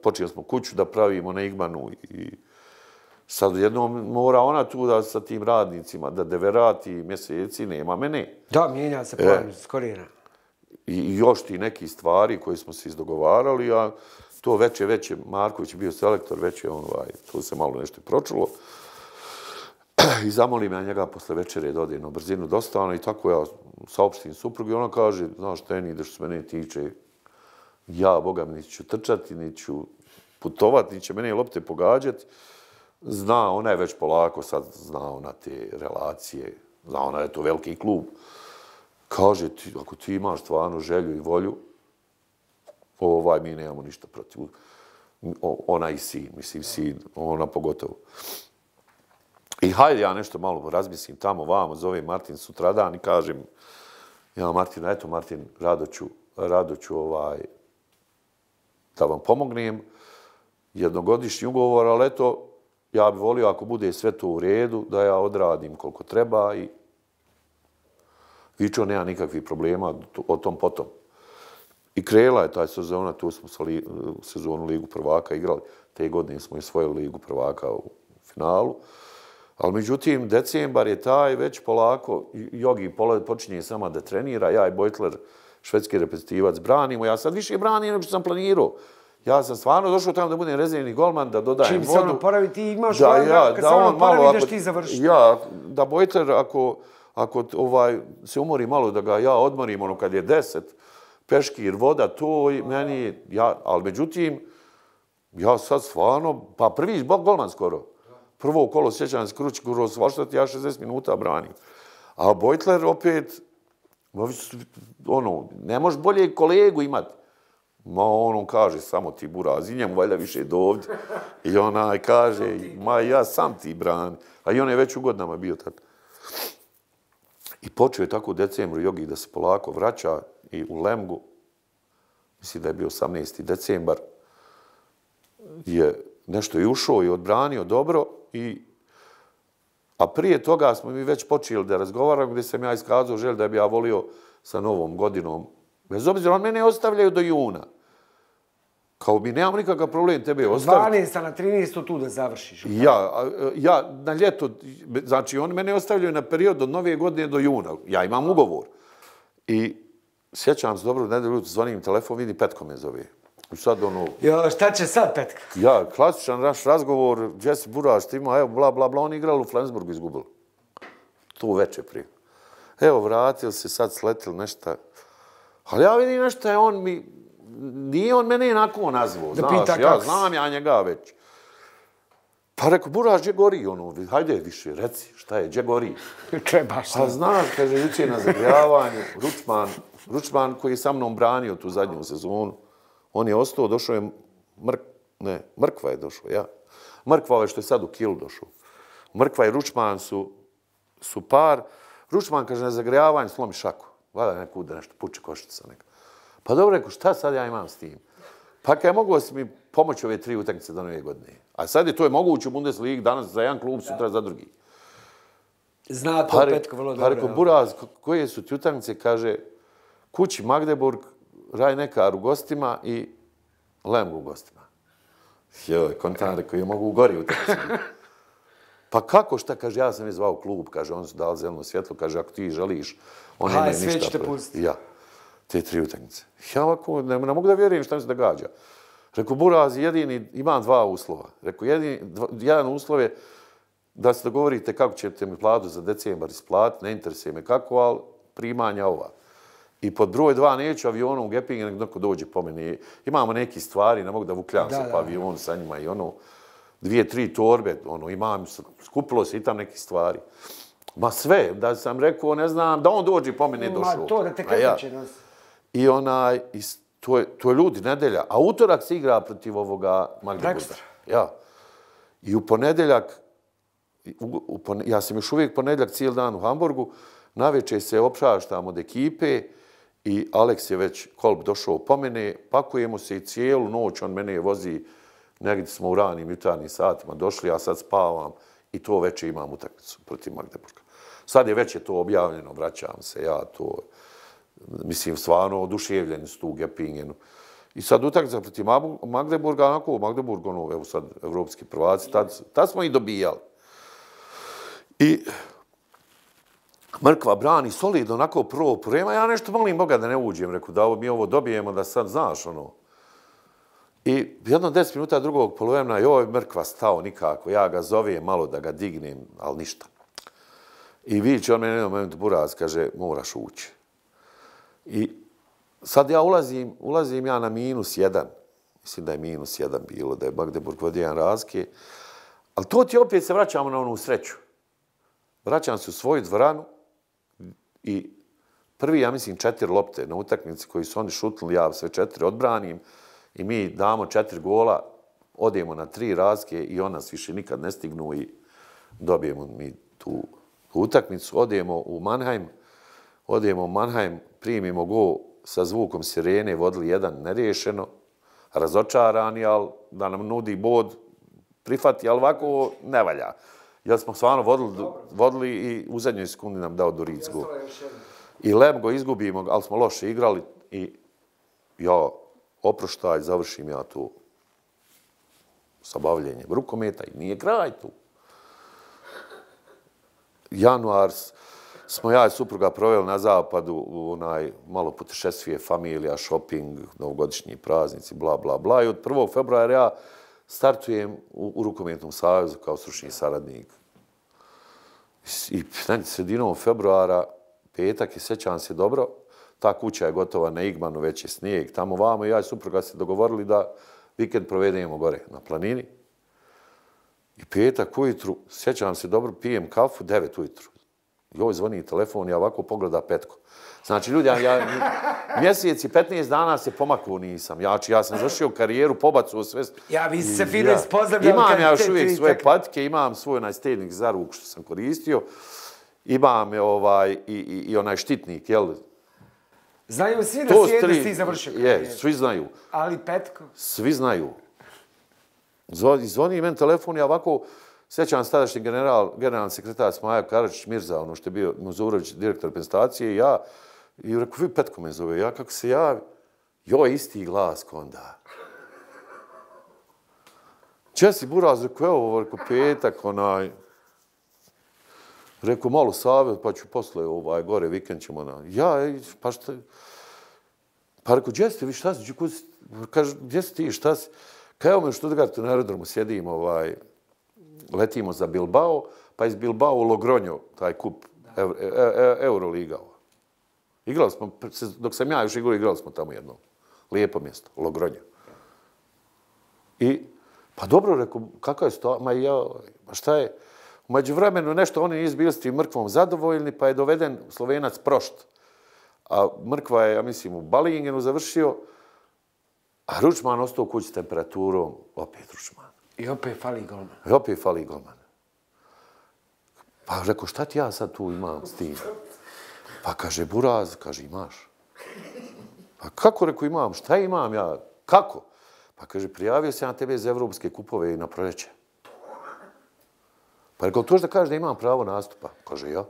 počeli smo kuću da pravimo na Igmanu i sad jednom mora ona tu da sa tim radnicima, da deverati mjeseci, nema mene. Da, mijenja se plan s korijena. I još ti neki stvari koje smo se izdogovarali, a to već je Marković bio selektor, već je to se malo nešto pročulo. I zamolim ja njega posle večere da ode na brzinu dostavno i tako ja saopštim suprugu i ona kaže, znaš, Teni, da što se mene tiče, ja, Boga mi, niti ću trčati, niti ću putovati, niti će mene lopte pogađati. Zna, ona je već polako sad zna ona te relacije, zna ona je to veliki klub. kaže, ako ti imaš stvarno želju i volju, mi nemamo ništa protiv. Ona i sin, mislim, sin, ona pogotovo. I hajde ja nešto malo razmislim tamo vamo, zove Martin sutradan i kažem, ja Martina, eto Martin, rado ću da vam pomognem, jednogodišnji ugovor, ali eto, ja bih volio ako bude sve to u redu, da ja odradim koliko treba i Vičo nema nikakvih problema o tom potom. I krenula je taj sezona, tu smo sezonu Ligu prvaka igrali. Te godine smo osvojili Ligu prvaka u finalu. Ali međutim, decembar je taj već polako, Jogi počinje sama da trenira, ja i Bojtler, švedski reprezentativac, branimo. Ja sad više branim nego što sam planirao. Ja sam stvarno došao tamo da budem rezervni golman, da dodajem vodu. Čim se on oporavi, ti imaš kad se on oporavi, ideš ti završiti. Ja, da Bojtler, ako se umori malo, da ga ja odmorim, ono kad je 10, peškir, voda, to meni, ali međutim, ja sad stvarno, pa prvi golman skoro. Prvo kolo, sjećam se, Kruč, svašta ja 60 minuta branim. A Bojtler opet, ne možeš bolje kolegu imati. Ma on kaže, samo ti buraz, i njemu valjda više do ovdje. I onaj kaže, ma ja sam ti brani. A i on je već u godinama bio tad. I počeo je tako u decembru Jogi da se polako vraća i u Lemgu. Mislim da je bio 18. decembar. Je nešto i ušao i odbranio dobro. A prije toga smo mi već počeli da razgovaramo gdje sam ja iskazao želj da bi ja volio sa novom godinom. Bez obzira, on mene ostavljaju do juna. Kao mi nemamo nikakav problem tebe ostaviti. 12. na 13. tu da završiš. Ja na ljeto, znači oni mene ostavljaju na period od nove godine do juna. Ja imam ugovor. I sjećam se dobro, nedelju zvonim telefon, vidi Petko me zove. I sad šta će sad Petka? Ja, klasičan naš razgovor, Jesse Buraš, ti ima, evo, bla, bla, bla, oni igrali u Flensburgu, izgubili. Tu veče prije. Evo, vratili se, sad sletili nešto. Ali ja vidim nešto je on mi, nije on mene jednako nazvao, znaš, ja znam ja njega već. Pa rekao, Buraš, gdje gori, hajde više, reci, šta je, gdje gori? Trebaš. A znaš, kaže, jučer na zagrjavanju, Ručman koji je sa mnom branio tu zadnju sezonu, on je ostao, došao je Mrkva je došao, ja. Mrkva je što je sad u Kilu došao. Mrkva i Ručman su par. Ručman, kaže, na zagrijavanju slomi šaku. Vada neku da nešto puče koštica neka. Pa dobro, rekao, šta sad ja imam s tim? Pa kaj mogao si mi pomoći ove 3 utakmice do nove godine. A sad je to moguće u Bundesligi, danas za jedan klub, sutra za drugi. Zna to Petko vrlo dobro. Pa rekao, Buraz, koje su ti utakmice, kaže, kući Magdeburg, Rhein-Neckar u gostima i Lemgo u gostima. Joj, kontare koji mogu gori utakmice. Pa kako, šta, kaže, ja sam je zvao klub, kaže, oni su dali zeleno svjetlo, kaže, ako ti želiš, oni nemaju ništa. Sve ćete pustiti. Ja, te 3 utakmice. Ja ovako, ne mogu da vjerujem šta mi se događa. Rekao, Buraz, imam 2 uslova. Rekao, jedan uslov je da se dogovorite kako ćete mi platu za decembar isplatiti, ne interesuje me kako, ali primanja ova. I pod broj 2 neću avionom u Gepingen, nek neko dođe po meni. Imamo neki stvari, ne mogu da vukljam se po avionu sa njima i 2-3 torbe, imam, skupilo se i tam neki stvari. Ma sve, da sam rekao, ne znam, da on dođe po mene došao. Ma to, da te krpiće nosi. I to je ljudi, nedelja. A utorak se igra protiv ovoga Magdeburga. Ja. I u ponedeljak, ja sam još uvijek ponedeljak cijeli dan u Hamburgu, navečer se opšaštam od ekipe i Aleks je već Kolb došao po mene, pakujemo se i cijelu noć, on mene vozi, negdje smo u ranim jutarnjim satima došli, ja sad spavam i to večer imam utakmicu protiv Magdeburga. Sad je već to objavljeno, vraćam se, ja to, mislim, stvarno oduševljeni su tu u Gepingenu. I sad utakmica protiv Magdeburga, onako, Magdeburg, evo sad, evropski prvaci, tad smo i dobijali. I Mrkva brani solidno, onako prvo prema, ja nešto molim Boga da ne uđem, rekao da mi ovo dobijemo, da sad znaš, I jedno 10 minuta drugog poluvremena, joj, Mrkva stao nikako, ja ga zovem malo da ga dignem, ali ništa. I vidiće on mene jednom momentu, Buraz, kaže, moraš ući. I sad ja ulazim ja na -1, mislim da je -1 bilo, da je Magdeburg vodio jedan razlike, ali to ti opet se vraćamo na onu sreću. Vraćam se u svoju dvoranu i prvi, ja mislim, 4 lopte na utakmici koji su oni šutnuli, ja sve 4 odbranim i mi damo 4 gola, odemo na 3 razlike i on nas više nikad ne stignu i dobijemo mi tu utakmicu. Odemo u Mannheim, primimo gol sa zvukom sirene, vodili 1 neriješeno, razočarani, ali da nam nudi bod, prihvati, ali ovako ne valja. Jer smo stvarno vodili i u zadnjoj sekundi nam dao Doric gol. I Lemgo izgubimo, ali smo loše igrali i ja oproštaj, završim ja tu sa bavljenjem rukometa i nije kraj tu. Januar smo ja i supruga proveli na zapadu malo putešestvije, familija, shopping, novogodišnji praznici, bla, bla, bla. I od 1. februara ja startujem u Rukometnom savezu kao stručni saradnik. I sredinom februara, petak, i sjećam se dobro, ta kuća je gotova na Igmanu, već je snijeg. Tamo vamo i ja i supruga se dogovorili da vikend provedemo gore na planini. I petak ujutru, sjećam se dobro, pijem kafu, 9 ujutru. Joj, zvoni telefon, ja ovako pogleda Petko. Znači, ljudi, mjesec i 15 dana se pomakao nisam. Ja sam završio karijeru, pobacuo sve. Ja, vi se fino ispoznavljali. Imam ja još uvijek svoje patike, imam svoj onaj stednik za ruku što sam koristio. Imam i onaj štitnik, jel? Znaju svi da si završio karijeru. Je, svi znaju. Ali Petko? Svi znaju. Zvoni meni telefon, ja ovako, sjećam se tadašnji generalni sekretar Smajo Karadžić Mirza, ono što je bio Muzurović, direktor reprezentacije, i ja, i rekao, vi Petko me zove, ja kako se javi, joj, isti glas konda. Česi Buraz, rekao, evo, rekao, petak, rekao, malo savjet, pa ću posle gore, vikend ćemo pa šta, pa rekao, gdje ste vi, šta si, kaže, gdje si ti, šta si? Kaj evo me u Stuttgartu na aerodromu sjedim, letimo za Bilbao, pa iz Bilbao u Logronjo, taj kup Euroliga. Igrali smo, dok sam ja još igrali smo tamo jedno lijepo mjesto, Logronjo. I, pa dobro, rekao, kakva je sto, ma šta je? U međuvremenu nešto oni nisu bili s tim Mrkvom zadovoljni, pa je doveden Slovenac Prošt. A Mrkva je, ja mislim, u Balingenu završio, a Ručman ostao u kući s temperaturom, opet Ručman. I opet fali golman. Pa rekao, šta ti ja sad tu imam s tim? Pa kaže, Buraz, kaže, imaš. Pa kako, rekao, imam? Šta imam ja? Kako? Pa kaže, prijavio se na tebe za evropske kupove i na proljeće. Pa rekao, to da kaže da imam pravo nastupa? Kaže, ja.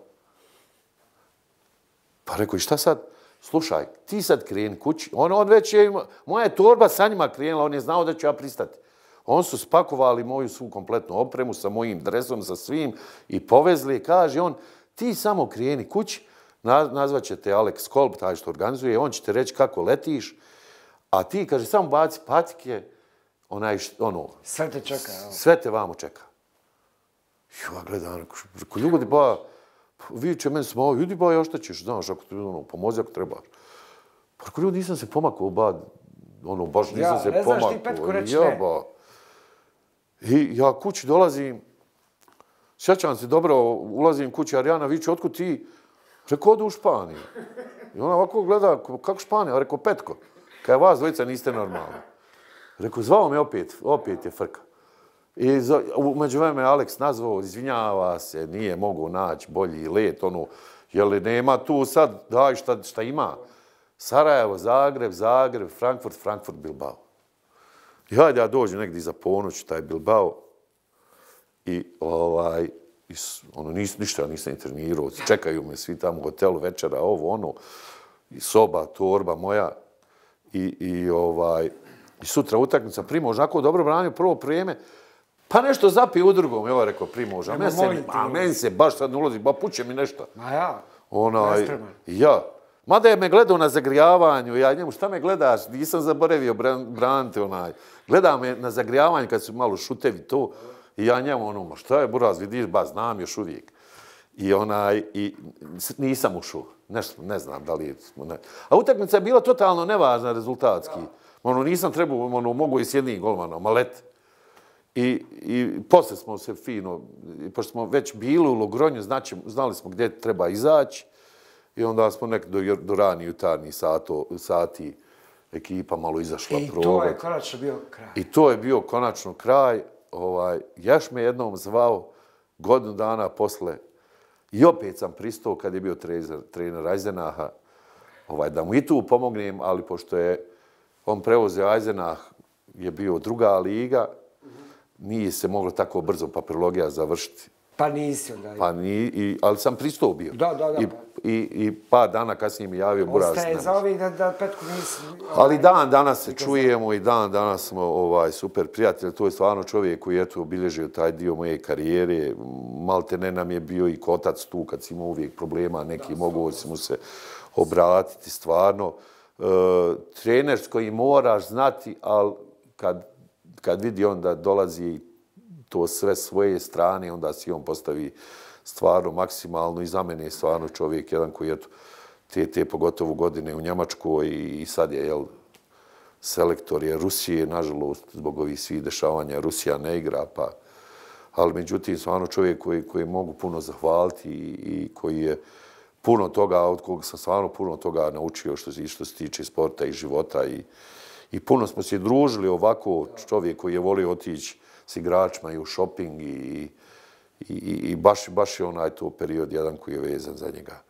Pa rekao, i šta sad? Slušaj, ti sad kreni kući. On već je, moja je torba sa njima krenula, on je znao da ću ja pristati. On su spakovali moju svu kompletnu opremu sa mojim dresom, sa svim i povezli. Kaže on, ti samo kreni kući, nazvat će te Alex Kolb, taj što organizuje, on će te reći kako letiš, a ti, kaže, samo baci patike, sve te čeka. Sve te vamo čeka. Ja gledam, rekao, ljudi, ba, vi će meni smao, ljudi, ba, ja šta ćeš, znaš, ako ti pomozi, ako trebaš. Pa rekao, ljudi, nisam se pomakao, ba, baš nisam se pomakao. Ne znaš ti Petko reći ne. I ja kući dolazim, sjećam se dobro, ulazim kući, Arijana viče, otkud ti? Rekao, odu u Španiju. I ona ovako gleda, kako Španija? A rekao, Petko, kaj vas dvojica niste normalni. Rekao, zvao me opet je frka. I umeđu vreme Alex nazvao, izvinjava se, nije mogu naći bolji let, jel nema tu sad, daj šta ima. Sarajevo, Zagreb, Frankfurt, Bilbao. I hajde ja dođem negdje za ponoć, taj Bilbao, i ništa ja nisam trenirao, čekaju me svi tamo u hotelu večera, i soba, torba moja, i sutra utakmica, Primož, onako dobro branio prvo vrijeme, pa nešto zapije u drugom, evo rekao Primož, a meni se baš sad ne ulazi, ba puće mi nešto. Ma ja, nespreman. Ja. Mada je me gledao na zagrijavanju, ja njemu, šta me gledaš, nisam zaboravio braniti Gleda me na zagrijavanju kad su malo šutevi to, i ja njemu šta je Buraz, vidiš, ba, znam još uvijek. I nisam ušao, nešto, ne znam da li je... A utakmica je bila totalno nevažna rezultatski. Nisam trebao, mogu i s jednim golmanom, a let. I posle smo se fino, pošto smo već bili u Logronju, znali smo gdje treba izaći. I onda smo nek do rani jutarnji sati ekipa malo izašla probati. I to je konačno bio kraj. I to je bio konačno kraj. Jaš me jednom zvao godinu dana posle i opet sam pristao kad je bio trener Eisenaha da mu i tu pomognem, ali pošto je on preuzeo Eisenach, je bio druga liga, nije se moglo tako brzo papirologija završiti. Pa nisi onda. Pa ali sam pristao bio. Da. I par dana kasnije mi javio Buraz. Ostaje za ovih da Petku nisi... Ali dan danas se čujemo i dan danas smo super prijatelji. To je stvarno čovjek koji je obilježio taj dio moje karijere. Malte ne nam je bio i kotac tu kad si imao uvijek problema. Neki mogu mu se obratiti stvarno. Trener s kojim moraš znati, ali kad vidi on da dolazi to sve svoje strane, onda si on postavi stvarno maksimalno i za mene je stvarno čovjek jedan koji je te pogotovo godine u Njemačkoj i sad je selektor je Rusije, nažalost zbog ovih svih dešavanja Rusija ne igra, ali međutim stvarno čovjek koji mogu puno zahvaliti i koji je puno toga, od kog sam stvarno puno toga naučio što se tiče sporta i života i puno smo se družili ovako, čovjek koji je volio otići s igračima i u shopping i baš je onaj to period jedan koji je vezan za njega.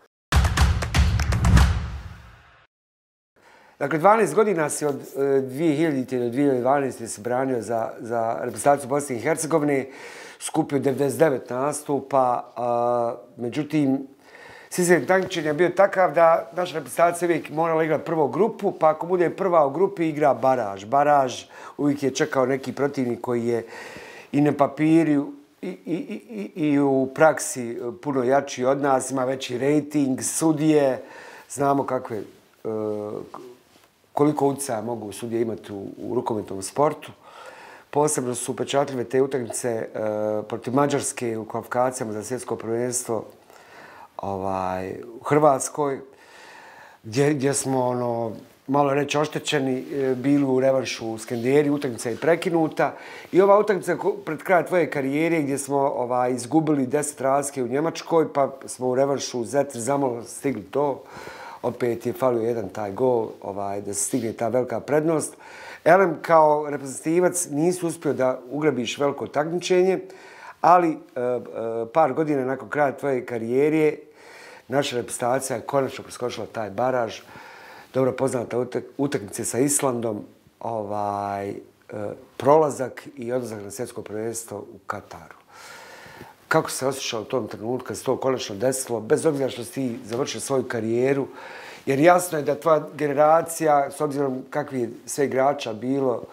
Dakle, 12 godina si od 2000. do 2012. se branio za reprezentaciju Bosne i Hercegovine, skupio 99 nastupa, međutim, sistem takmičenja je bio takav da naša reprezentacija uvijek morala igrati prvu grupu, pa ako bude prva u grupi igra baraž. Baraž uvijek je čekao neki protivnik koji je i na papiru i u praksi puno jači od nas, ima veći rejting, sudije, znamo koliko utjecaja mogu sudije imati u rukometnom sportu. Posebno su upečatljive te utakmice protiv Mađarske u kvalifikacijama za svjetsko prvenstvo u Hrvatskoj, gdje smo malo reći oštećeni, bili u revanšu u Skanderi, utakmica je prekinuta. I ova utakmica pred kraj tvoje karijere gdje smo izgubili 10 razlike u Njemačkoj, pa smo u revanšu Zetri zamalo stigli to. Opet je falio jedan taj gol da se stigne ta velika prednost. Elem, kao reprezentativac nisi uspio da ugrabiš veliko takmičenje, ali par godina nakon kraja tvoje karijere naša reprezentacija je konačno preskočila taj baraž. Dobro poznata utakmice sa Islandom, prolazak i odlazak na svjetsko prvenstvo u Kataru. Kako se osjećao u tom trenutku kad se to konačno desilo, bez obzira što si ti završio svoju karijeru, jer jasno je da tvoja generacija, s obzirom kakvi je sve igrača bilo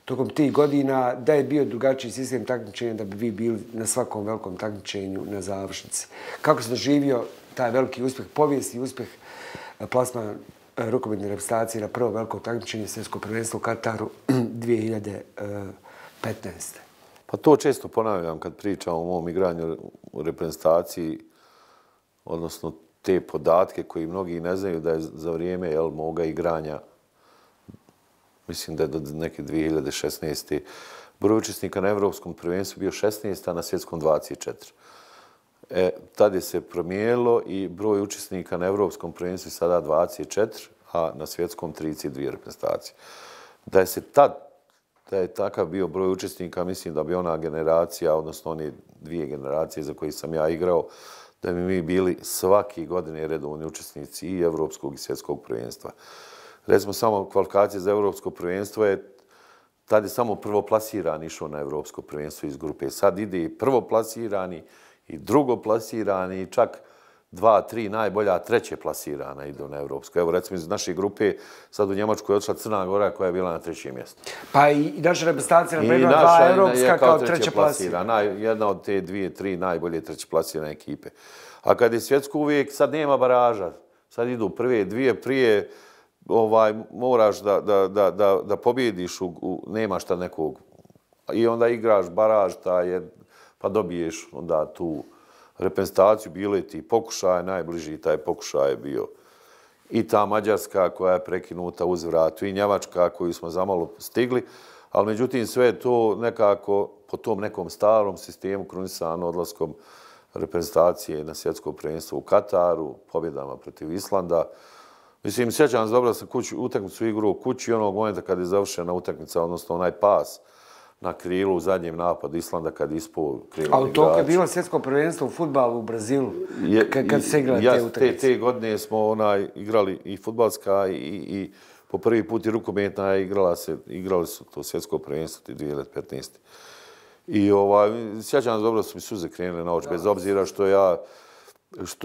tokom tih godina, da je bio drugačiji sistem takmičenja da bi vi bili na svakom velikom takmičenju na završnici. Kako se doživio taj veliki uspjeh, povijesni uspjeh plasmana rukometne reprezentacije na prvo veliko takmičenje svjetsko prvenstvo u Kataru 2015. Pa to često ponavljam kad pričam o mom igranju u reprezentaciji, odnosno te podatke koji mnogi ne znaju da je za vrijeme moga igranja, mislim da je do neke 2016. broj učesnika na Evropskom prvenstvu bio 16, a na svjetskom 24. Tad je se promijenilo i broj učesnika na Evropskom prvenstvu sada 24, a na svjetskom 32 reprezentacije. Da je takav bio broj učesnika, mislim da bi ona generacija, odnosno one dvije generacije za koje sam ja igrao, da bi mi bili svaki godine redovni učesnici i Evropskog i svjetskog prvenstva. Recimo, samo kvalifikacije za Evropsko prvenstvo tad je samo prvoplasirani išao na Evropsko prvenstvo iz grupe. Sad ide i prvoplasirani i drugoplasirani i čak 2-3 najbolja treće plasirana idu na Evropsko. Evo, recimo, iz naše grupe sad u Njemačkoj je otišla Crna Gora koja je bila na trećem mjestu. Pa i naša reprezentacija na primjer dva Evropska kao treće plasirana. Jedna od te 2-3 najbolje treće plasirane ekipe. A kad je svjetsko uvijek, sad nema baraža. Sad idu prve dvije, prije moraš da pobjediš, nemaš šta nekog. I onda igraš baraž, pa dobiješ onda tu reprezentaciju, bilo je ti pokušaj, najbliži taj pokušaj je bio i ta Mađarska koja je prekinuta uz vratu i Njemačka koju smo zamalo stigli, ali međutim sve je to nekako po tom nekom starom sistemu krunisano odlaskom reprezentacije na svjetsko prvenstvo u Kataru, pobjedama protiv Islanda. Mislim, sjećam se dobro da sam utakmicu igrao u kući onog momenta kad je završena utakmica, odnosno onaj pas na krilu u zadnjem napadu Islanda kad je ispao krilni igrač. Ali to kad je bilo svjetsko prvenstvo u fudbalu u Brazilu, kad se igrali te utakmice. Te godine smo igrali i fudbalska i po prvi put i rukometna igrali su to svjetsko prvenstvo 2015. I sjećam se dobro da su mi suze krenule na oči, bez obzira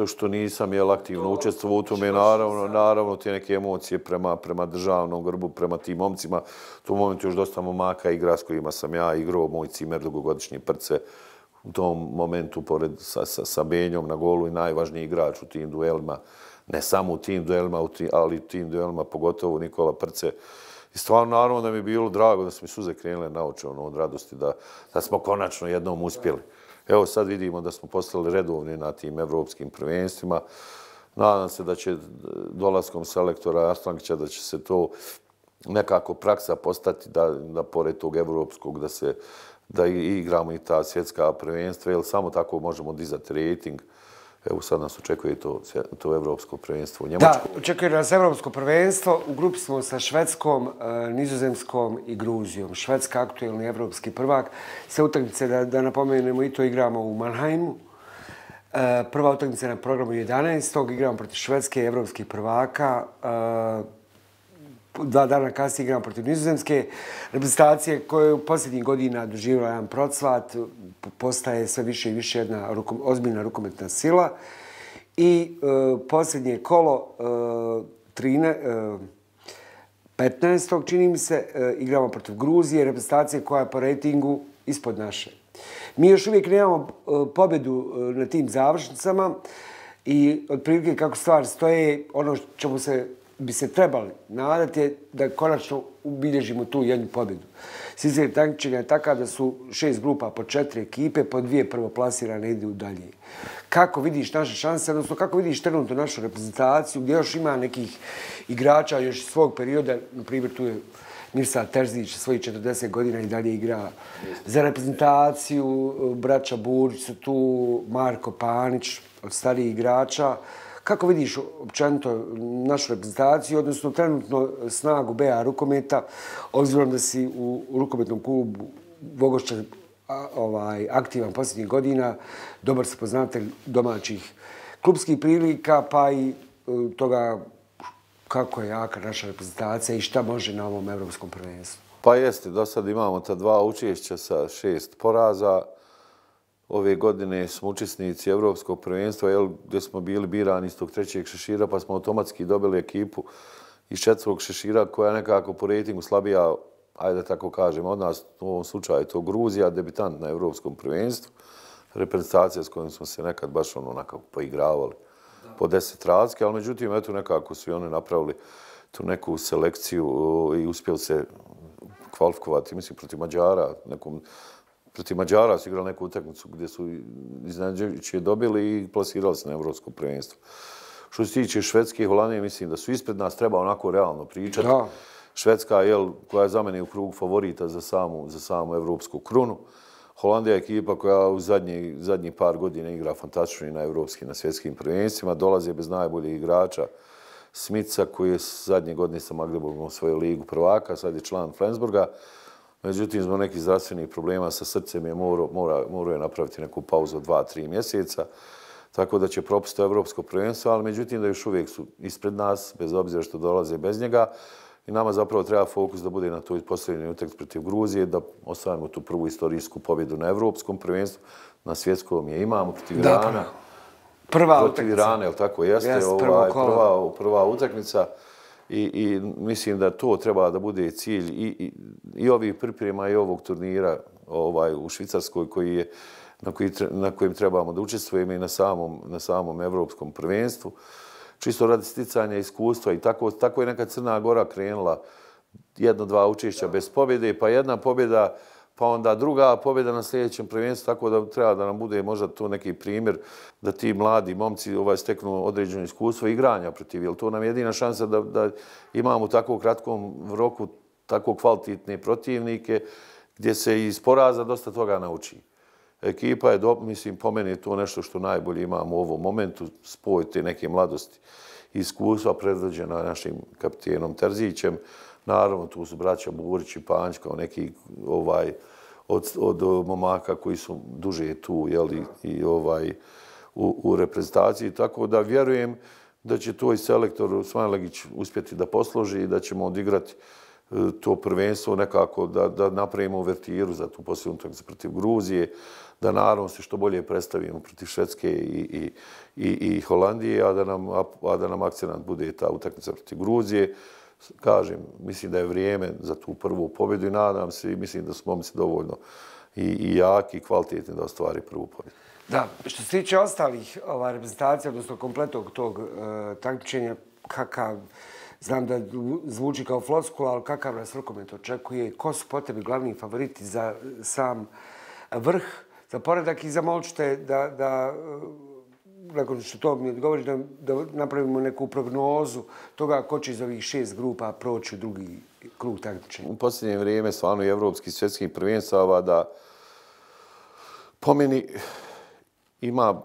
što nisam aktivno učestvovao u tome, naravno te neke emocije prema državnom grbu, prema tim momcima. U tom momentu još dosta momaka igra s kojima sam ja igrao, moj cimer dugogodišnji Prce, u tom momentu pored sa Benjom na golu i najvažniji igrač u tim duelima. Ne samo u tim duelima, ali u tim duelima pogotovo Nikola Prce. I stvarno, naravno da mi je bilo drago da su mi suze krenule na oči od radosti da smo konačno jednom uspjeli. Evo sad vidimo da smo postali redovni na tim evropskim prvenstvima. Nadam se da će dolaskom selektora Arslankića da će se to nekako praksa postati da pored tog evropskog da igramo i ta svjetska prvenstva, jer samo tako možemo dizati rating. Evo sad nas očekuje to evropsko prvenstvo u Njemačkoj. Da, očekuje nas evropsko prvenstvo. U grupi smo sa Švedskom, Nizozemskom i Gruzijom. Švedska aktuelni evropski prvak. Sve utakmice, da napomenemo, i to igramo u Mannheimu. Prva utakmica na programu 11. Igramo protiv Švedske evropskih prvaka. 2 dana kasnije igramo protiv Nizozemske. Reprezentacije koja je u posljednjih godina doživjela jedan procvat, postaje sve više i više jedna ozbiljna rukometna sila. I posljednje kolo 15. čini mi se, igramo protiv Gruzije, reprezentacije koja je po rejtingu ispod naše. Mi još uvijek nemamo pobjedu na tim završnicama i otprilike kako stvari stoje, ono čemu bi se trebali nadati je da konačno ubilježimo tu jednu pobjedu. Sistem takmičenja je takav da su 6 grupa po 4 ekipe, po 2 prvoplasirane idu dalje. Kako vidiš naše šanse, odnosno kako vidiš trenutno našu reprezentaciju, gdje još ima nekih igrača još iz svog perioda, na primjer tu je Mirsad Terzić, svojih 40 godina i dalje igra za reprezentaciju, braća Burić su tu, Marko Panić od starijih igrača. Kako vidiš općenito našu reprezentaciju, odnosno trenutno snagu BA rukometa, obzirom da si u rukometnom klubu Vogošća aktivan posljednjih godina, dobar si poznatelj domaćih klubskih prilika, pa i toga kako je jaka naša reprezentacija i šta može na ovom evropskom prvenstvu? Pa jeste, do sad imamo ta 2 učešća sa 6 poraza. Ove godine smo učesnici evropskog prvenstva, gdje smo bili birani iz tog 3. šešira, pa smo automatski dobili ekipu iz 4. šešira koja je nekako po rejtingu slabija, ajde da tako kažem, od nas u ovom slučaju to Gruzija, debitant na evropskom prvenstvu, reprezentacija s kojom smo se nekad baš onako poigravali po 10 razlike, ali međutim, eto nekako su i oni napravili tu neku selekciju i uspjeli se kvalifikovati, mislim, protiv Mađara, protiv Mađara su igrali neku utakmicu gdje su iznenađujuće dobili i plasirali se na evropsko prvenstvo. Što se tiče Švedske i Holandije, mislim da su ispred nas, treba onako realno pričati. Švedska, koja je za mene u krugu favorita za samu evropsku krunu. Holandija je ekipa koja u zadnjih par godina igra fantastično i na evropskim, na svjetskim prvenstvima. Dolaze bez najboljih igrača. Smica, koji je zadnje godine sa Magdeburgom osvojio ligu prvaka, sad je član Flensburga. Međutim, zbog nekih zdravstvenih problema sa srcem je morao napraviti neku pauzu od 2-3 mjeseca. Tako da će propustiti evropsko prvenstvo, ali međutim da još uvijek su ispred nas, bez obzira što dolaze bez njega. I nama zapravo treba fokus da bude na toj posljednjoj utakmici protiv Gruzije, da ostvarimo tu prvu istorijsku pobjedu na evropskom prvenstvu. Na svjetskom je imamo protiv Irana. Prva utakmica. Protiv Irana, jel tako jeste? Prva utakmica. I mislim da to treba da bude cilj i ovih priprema i ovog turnira u Švicarskoj na kojem trebamo da učestvujemo i na samom evropskom prvenstvu. Čisto radi sticanja iskustva i tako je neka Crna Gora krenula 1-2 učešća bez pobjede, pa jedna pobjeda, pa onda druga pobjeda na sljedećem prvenstvu, tako da treba da nam bude možda to neki primjer da ti mladi momci steknu određeno iskustvo igranja protiv, jer to nam je jedina šansa da imamo u tako kratkom roku tako kvalitetne protivnike gdje se iz poraza dosta toga nauči. Ekipa je, mislim, po meni je to nešto što najbolje imamo u ovom momentu, spoj te neke mladosti i iskustva predvođena našim kapitenom Terzićem. Naravno, tu su braća Burić i Panć kao neki od momaka koji su duže tu i u reprezentaciji. Tako da vjerujem da će to i selektor Svanlegić uspjeti da posloži i da ćemo odigrati to prvenstvo nekako da napravimo uvertiru za tu posljednju utakmicu protiv Gruzije, da naravno se što bolje predstavimo protiv Švedske i Holandije, a da nam akcenat bude ta utakmica protiv Gruzije. Kažem, mislim da je vrijeme za tu prvu pobjedu i nadam se i mislim da su momci dovoljno i jaki i kvalitetni da ostvari prvu pobjedu. Da, što se tiče ostalih reprezentacija, odnosno kompletnog tog takmičenja, kakav, znam da zvuči kao floskula, ali kakav nas rukomet očekuje, ko su po tebi glavni favoriti za sam vrh, za poredak i zamolit ću te da nakon što to mi odgovoriš, da napravimo neku prognozu toga ko će iz ovih 6 grupa proći u drugi krug takmičenja. U posljednje vrijeme stvarno i evropskih svjetskih prvenstava da po meni ima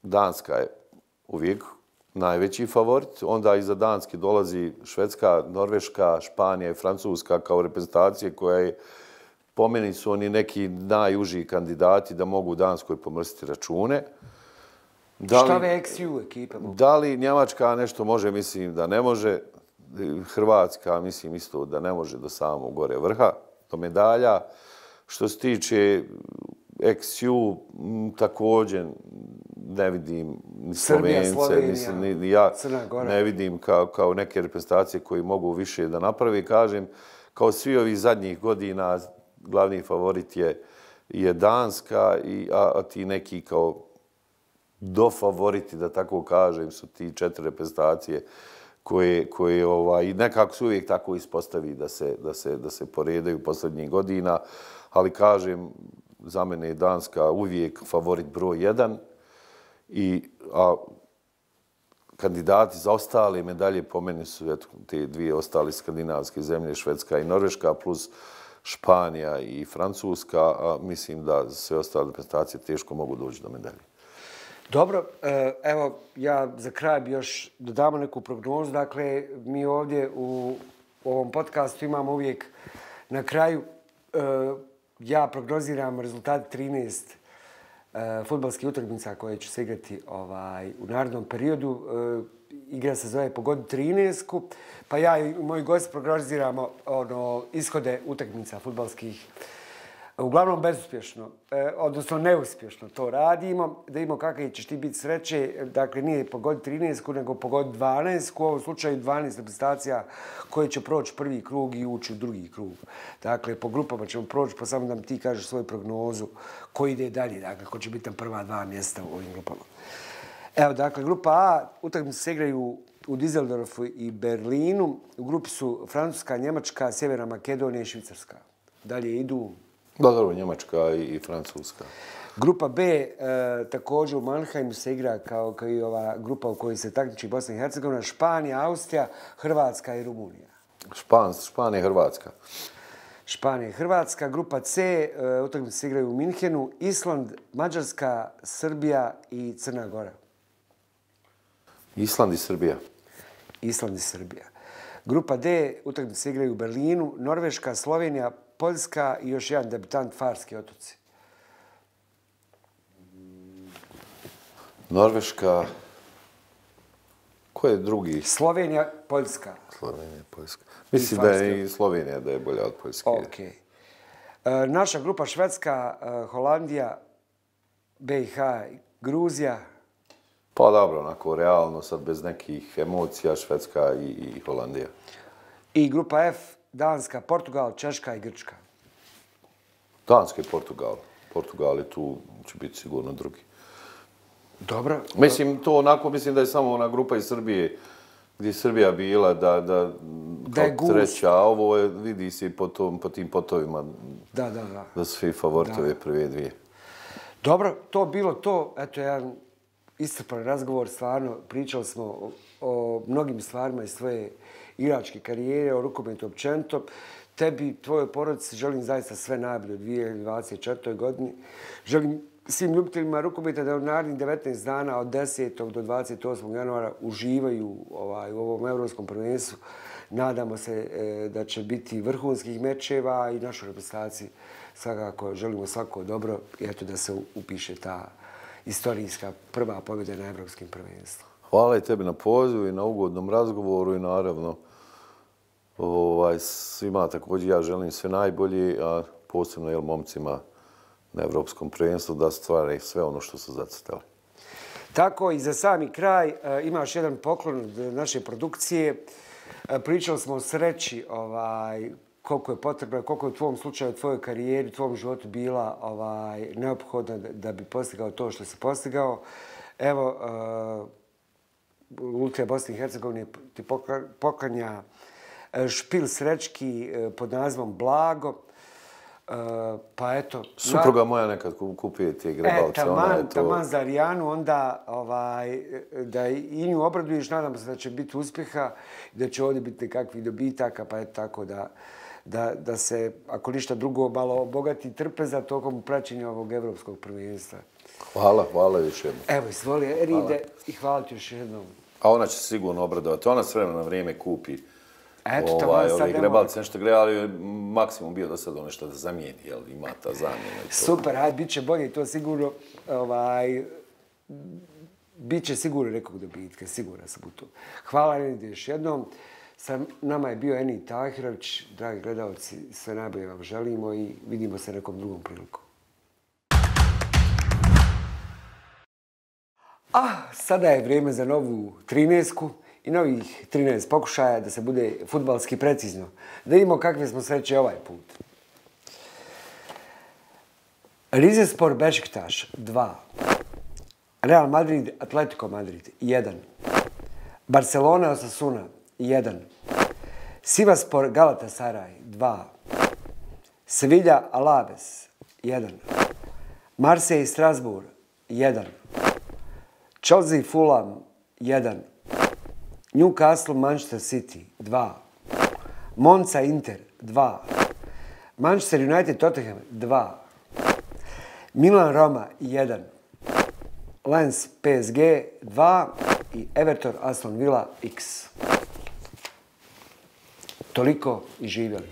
Danska je uvijek najveći favorit, onda iza Danske dolazi Švedska, Norveška, Španija i Francuska kao reprezentacije koje po meni su oni neki najuži kandidati da mogu Danskoj pomrstiti račune. Šta ve XU ekipe? Da li Njemačka nešto može, mislim da ne može. Hrvatska, mislim isto da ne može do samog gore vrha, do medalja. Što se tiče XU, također ne vidim ni Slovence, ni ja ne vidim kao neke reprezentacije koji mogu više da napravi. Kažem, kao svi ovih zadnjih godina, glavni favorit je Danska, a ti neki kao dofavoriti, da tako kažem, su ti 4 reprezentacije koje nekako se uvijek tako ispostavi da se poredaju posljednjih godina, ali kažem, za mene je Danska uvijek favorit broj 1, a kandidati za ostale medalje po meni su te dvije ostale skandinavske zemlje, Švedska i Norveška, plus Španija i Francuska, a mislim da sve ostale reprezentacije teško mogu doći do medalje. Dobro, evo ja za kraj bi još dodamo neku prognozu. Dakle, mi ovdje u ovom podcastu imamo uvijek na kraju, ja prognoziram rezultate 13 fudbalskih utakmica koje će se igrati u narednom periodu. Igra se zove Pogodi 13-ku, pa ja i moji gosti prognoziramo ishode utakmica fudbalskih. Uglavnom bezuspješno, odnosno neuspješno to radimo, da imamo kakve ćeš ti biti sreće. Dakle, nije Pogodi 13-ku, nego Pogodi 12-ku. U ovom slučaju 12 reprezentacija koje će proći prvi krug i ući u drugi krug. Dakle, po grupama ćemo proći, pa samo da mi ti kažeš svoju prognozu ko ide dalje, dakle, ko će biti tam prva 2 mjesta u ovim grupama. Evo, dakle, grupa A, utakmice se igraju u Düsseldorfu i Berlinu. U grupi su Francuska, Njemačka, Sjeverna Makedonija i Švicarska. Dalje idu... Da, dobro, Njemačka i Francuska. Grupa B, također u Mannheimu se igra kao i ova grupa u kojoj se takmiči Bosna i Hercegovina, Španija, Austrija, Hrvatska i Rumunija. Španija i Hrvatska. Španija i Hrvatska. Grupa C, utakmice se igraju u Minhenu, Island, Mađarska, Srbija i Crna Gora. Island i Srbija. Island i Srbija. Grupa D, utakmice se igraju u Berlinu, Norveška, Slovenija, Poljska i još jedan debutant, Farski otoci. Norveška. Ko je drugi? Slovenija, Poljska. Slovenija, Poljska. Mislim da je i Slovenija da je bolja od Poljske. Okej. Naša grupa Švedska, Holandija, BiH, Gruzija. Pa dobro, onako realno, sad bez nekih emocija, Švedska i Holandija. I grupa F, Danska, Portugal, Češka i Grčka. Danska i Portugal. Portugal je tu, će biti sigurno drugi. Dobro. Mislim, to onako, mislim da je samo ona grupa iz Srbije, gdje je Srbija bila da je treća, a ovo je, vidi se po tim potovima. Da su svi favoriti ove prve dvije. Dobro, to bilo to. Eto, jedan iscrpan razgovor, stvarno. Pričali smo o mnogim stvarima iz svoje igračke karijere, o rukometu općenito. Tebi, tvojoj porodici, želim zaista sve najbolje u 2024. godini. Želim svim ljubiteljima rukometa da u narednih 19 dana od 10. do 28. januara uživaju u ovom evropskom prvenstvu. Nadamo se da će biti vrhunskih mečeva i našoj reprezentaciji svakako želimo svako dobro i eto da se upiše ta istorijska prva pobjeda na evropskim prvenstvu. Hvala i tebi na pozivu i na ugodnom razgovoru i naravno svima također ja želim sve najbolje, a posebno momcima na evropskom prvenstvu da stvaraju sve ono što su zacrtali. Tako i za sami kraj imaš jedan poklon od naše produkcije. Pričali smo o sreći, koliko je potrebno, koliko je u tvom slučaju, u tvojoj karijeri, u tvom životu bila neophodna da bi postigao to što si postigao. Evo, Lutrija Bosne i Hercegovine ti poklanja špil srećki pod nazivom Blago. Pa eto... Supruga moja nekad kupuje te grebalce. Taman za Arijanu, onda da i nju obraduješ, nadamo se da će biti uspjeha, da će ovdje biti nekakvih dobitaka, pa eto tako da se, ako ništa drugo, malo obogati trpeza tokom praćenja ovog evropskog prvenstva. Hvala još jednom. Evo, izvoli, Eride, i hvala ti još jednom. A ona će se sigurno obradovati. Ona s vremena na vrijeme kupi Ove grebalce, nešto gre, ali maksimum bio do sada nešto da zamijeni, jel ima ta zamjena. Super, hajde, bit će bolje i to sigurno, bit će sigurno nekog dobitka, siguran sam u to. Hvala Eride još jednom. Sa nama je bio Eni Tahirović, dragi gledalci, sve najbolje vam želimo i vidimo se nekom drugom priliku. Sada je vrijeme za novu 13-ku i novih 13 pokušaja da se bude fudbalski precizno. Da vidimo kakve smo sreće ovaj put. Rizespor Bešiktaš 2. Real Madrid Atletico Madrid 1. Barcelona Osasuna 1. Sivaspor Galatasaray 2. Sevilla Alaves 1. Marseille Strasbourg 1. Chelsea Fulham 1. Newcastle Manchester City 2. Monza Inter 2. Manchester United Tottenham 2. Milan Roma 1. Lens PSG 2 i Everton Aston Villa X. Toliko i živjeli.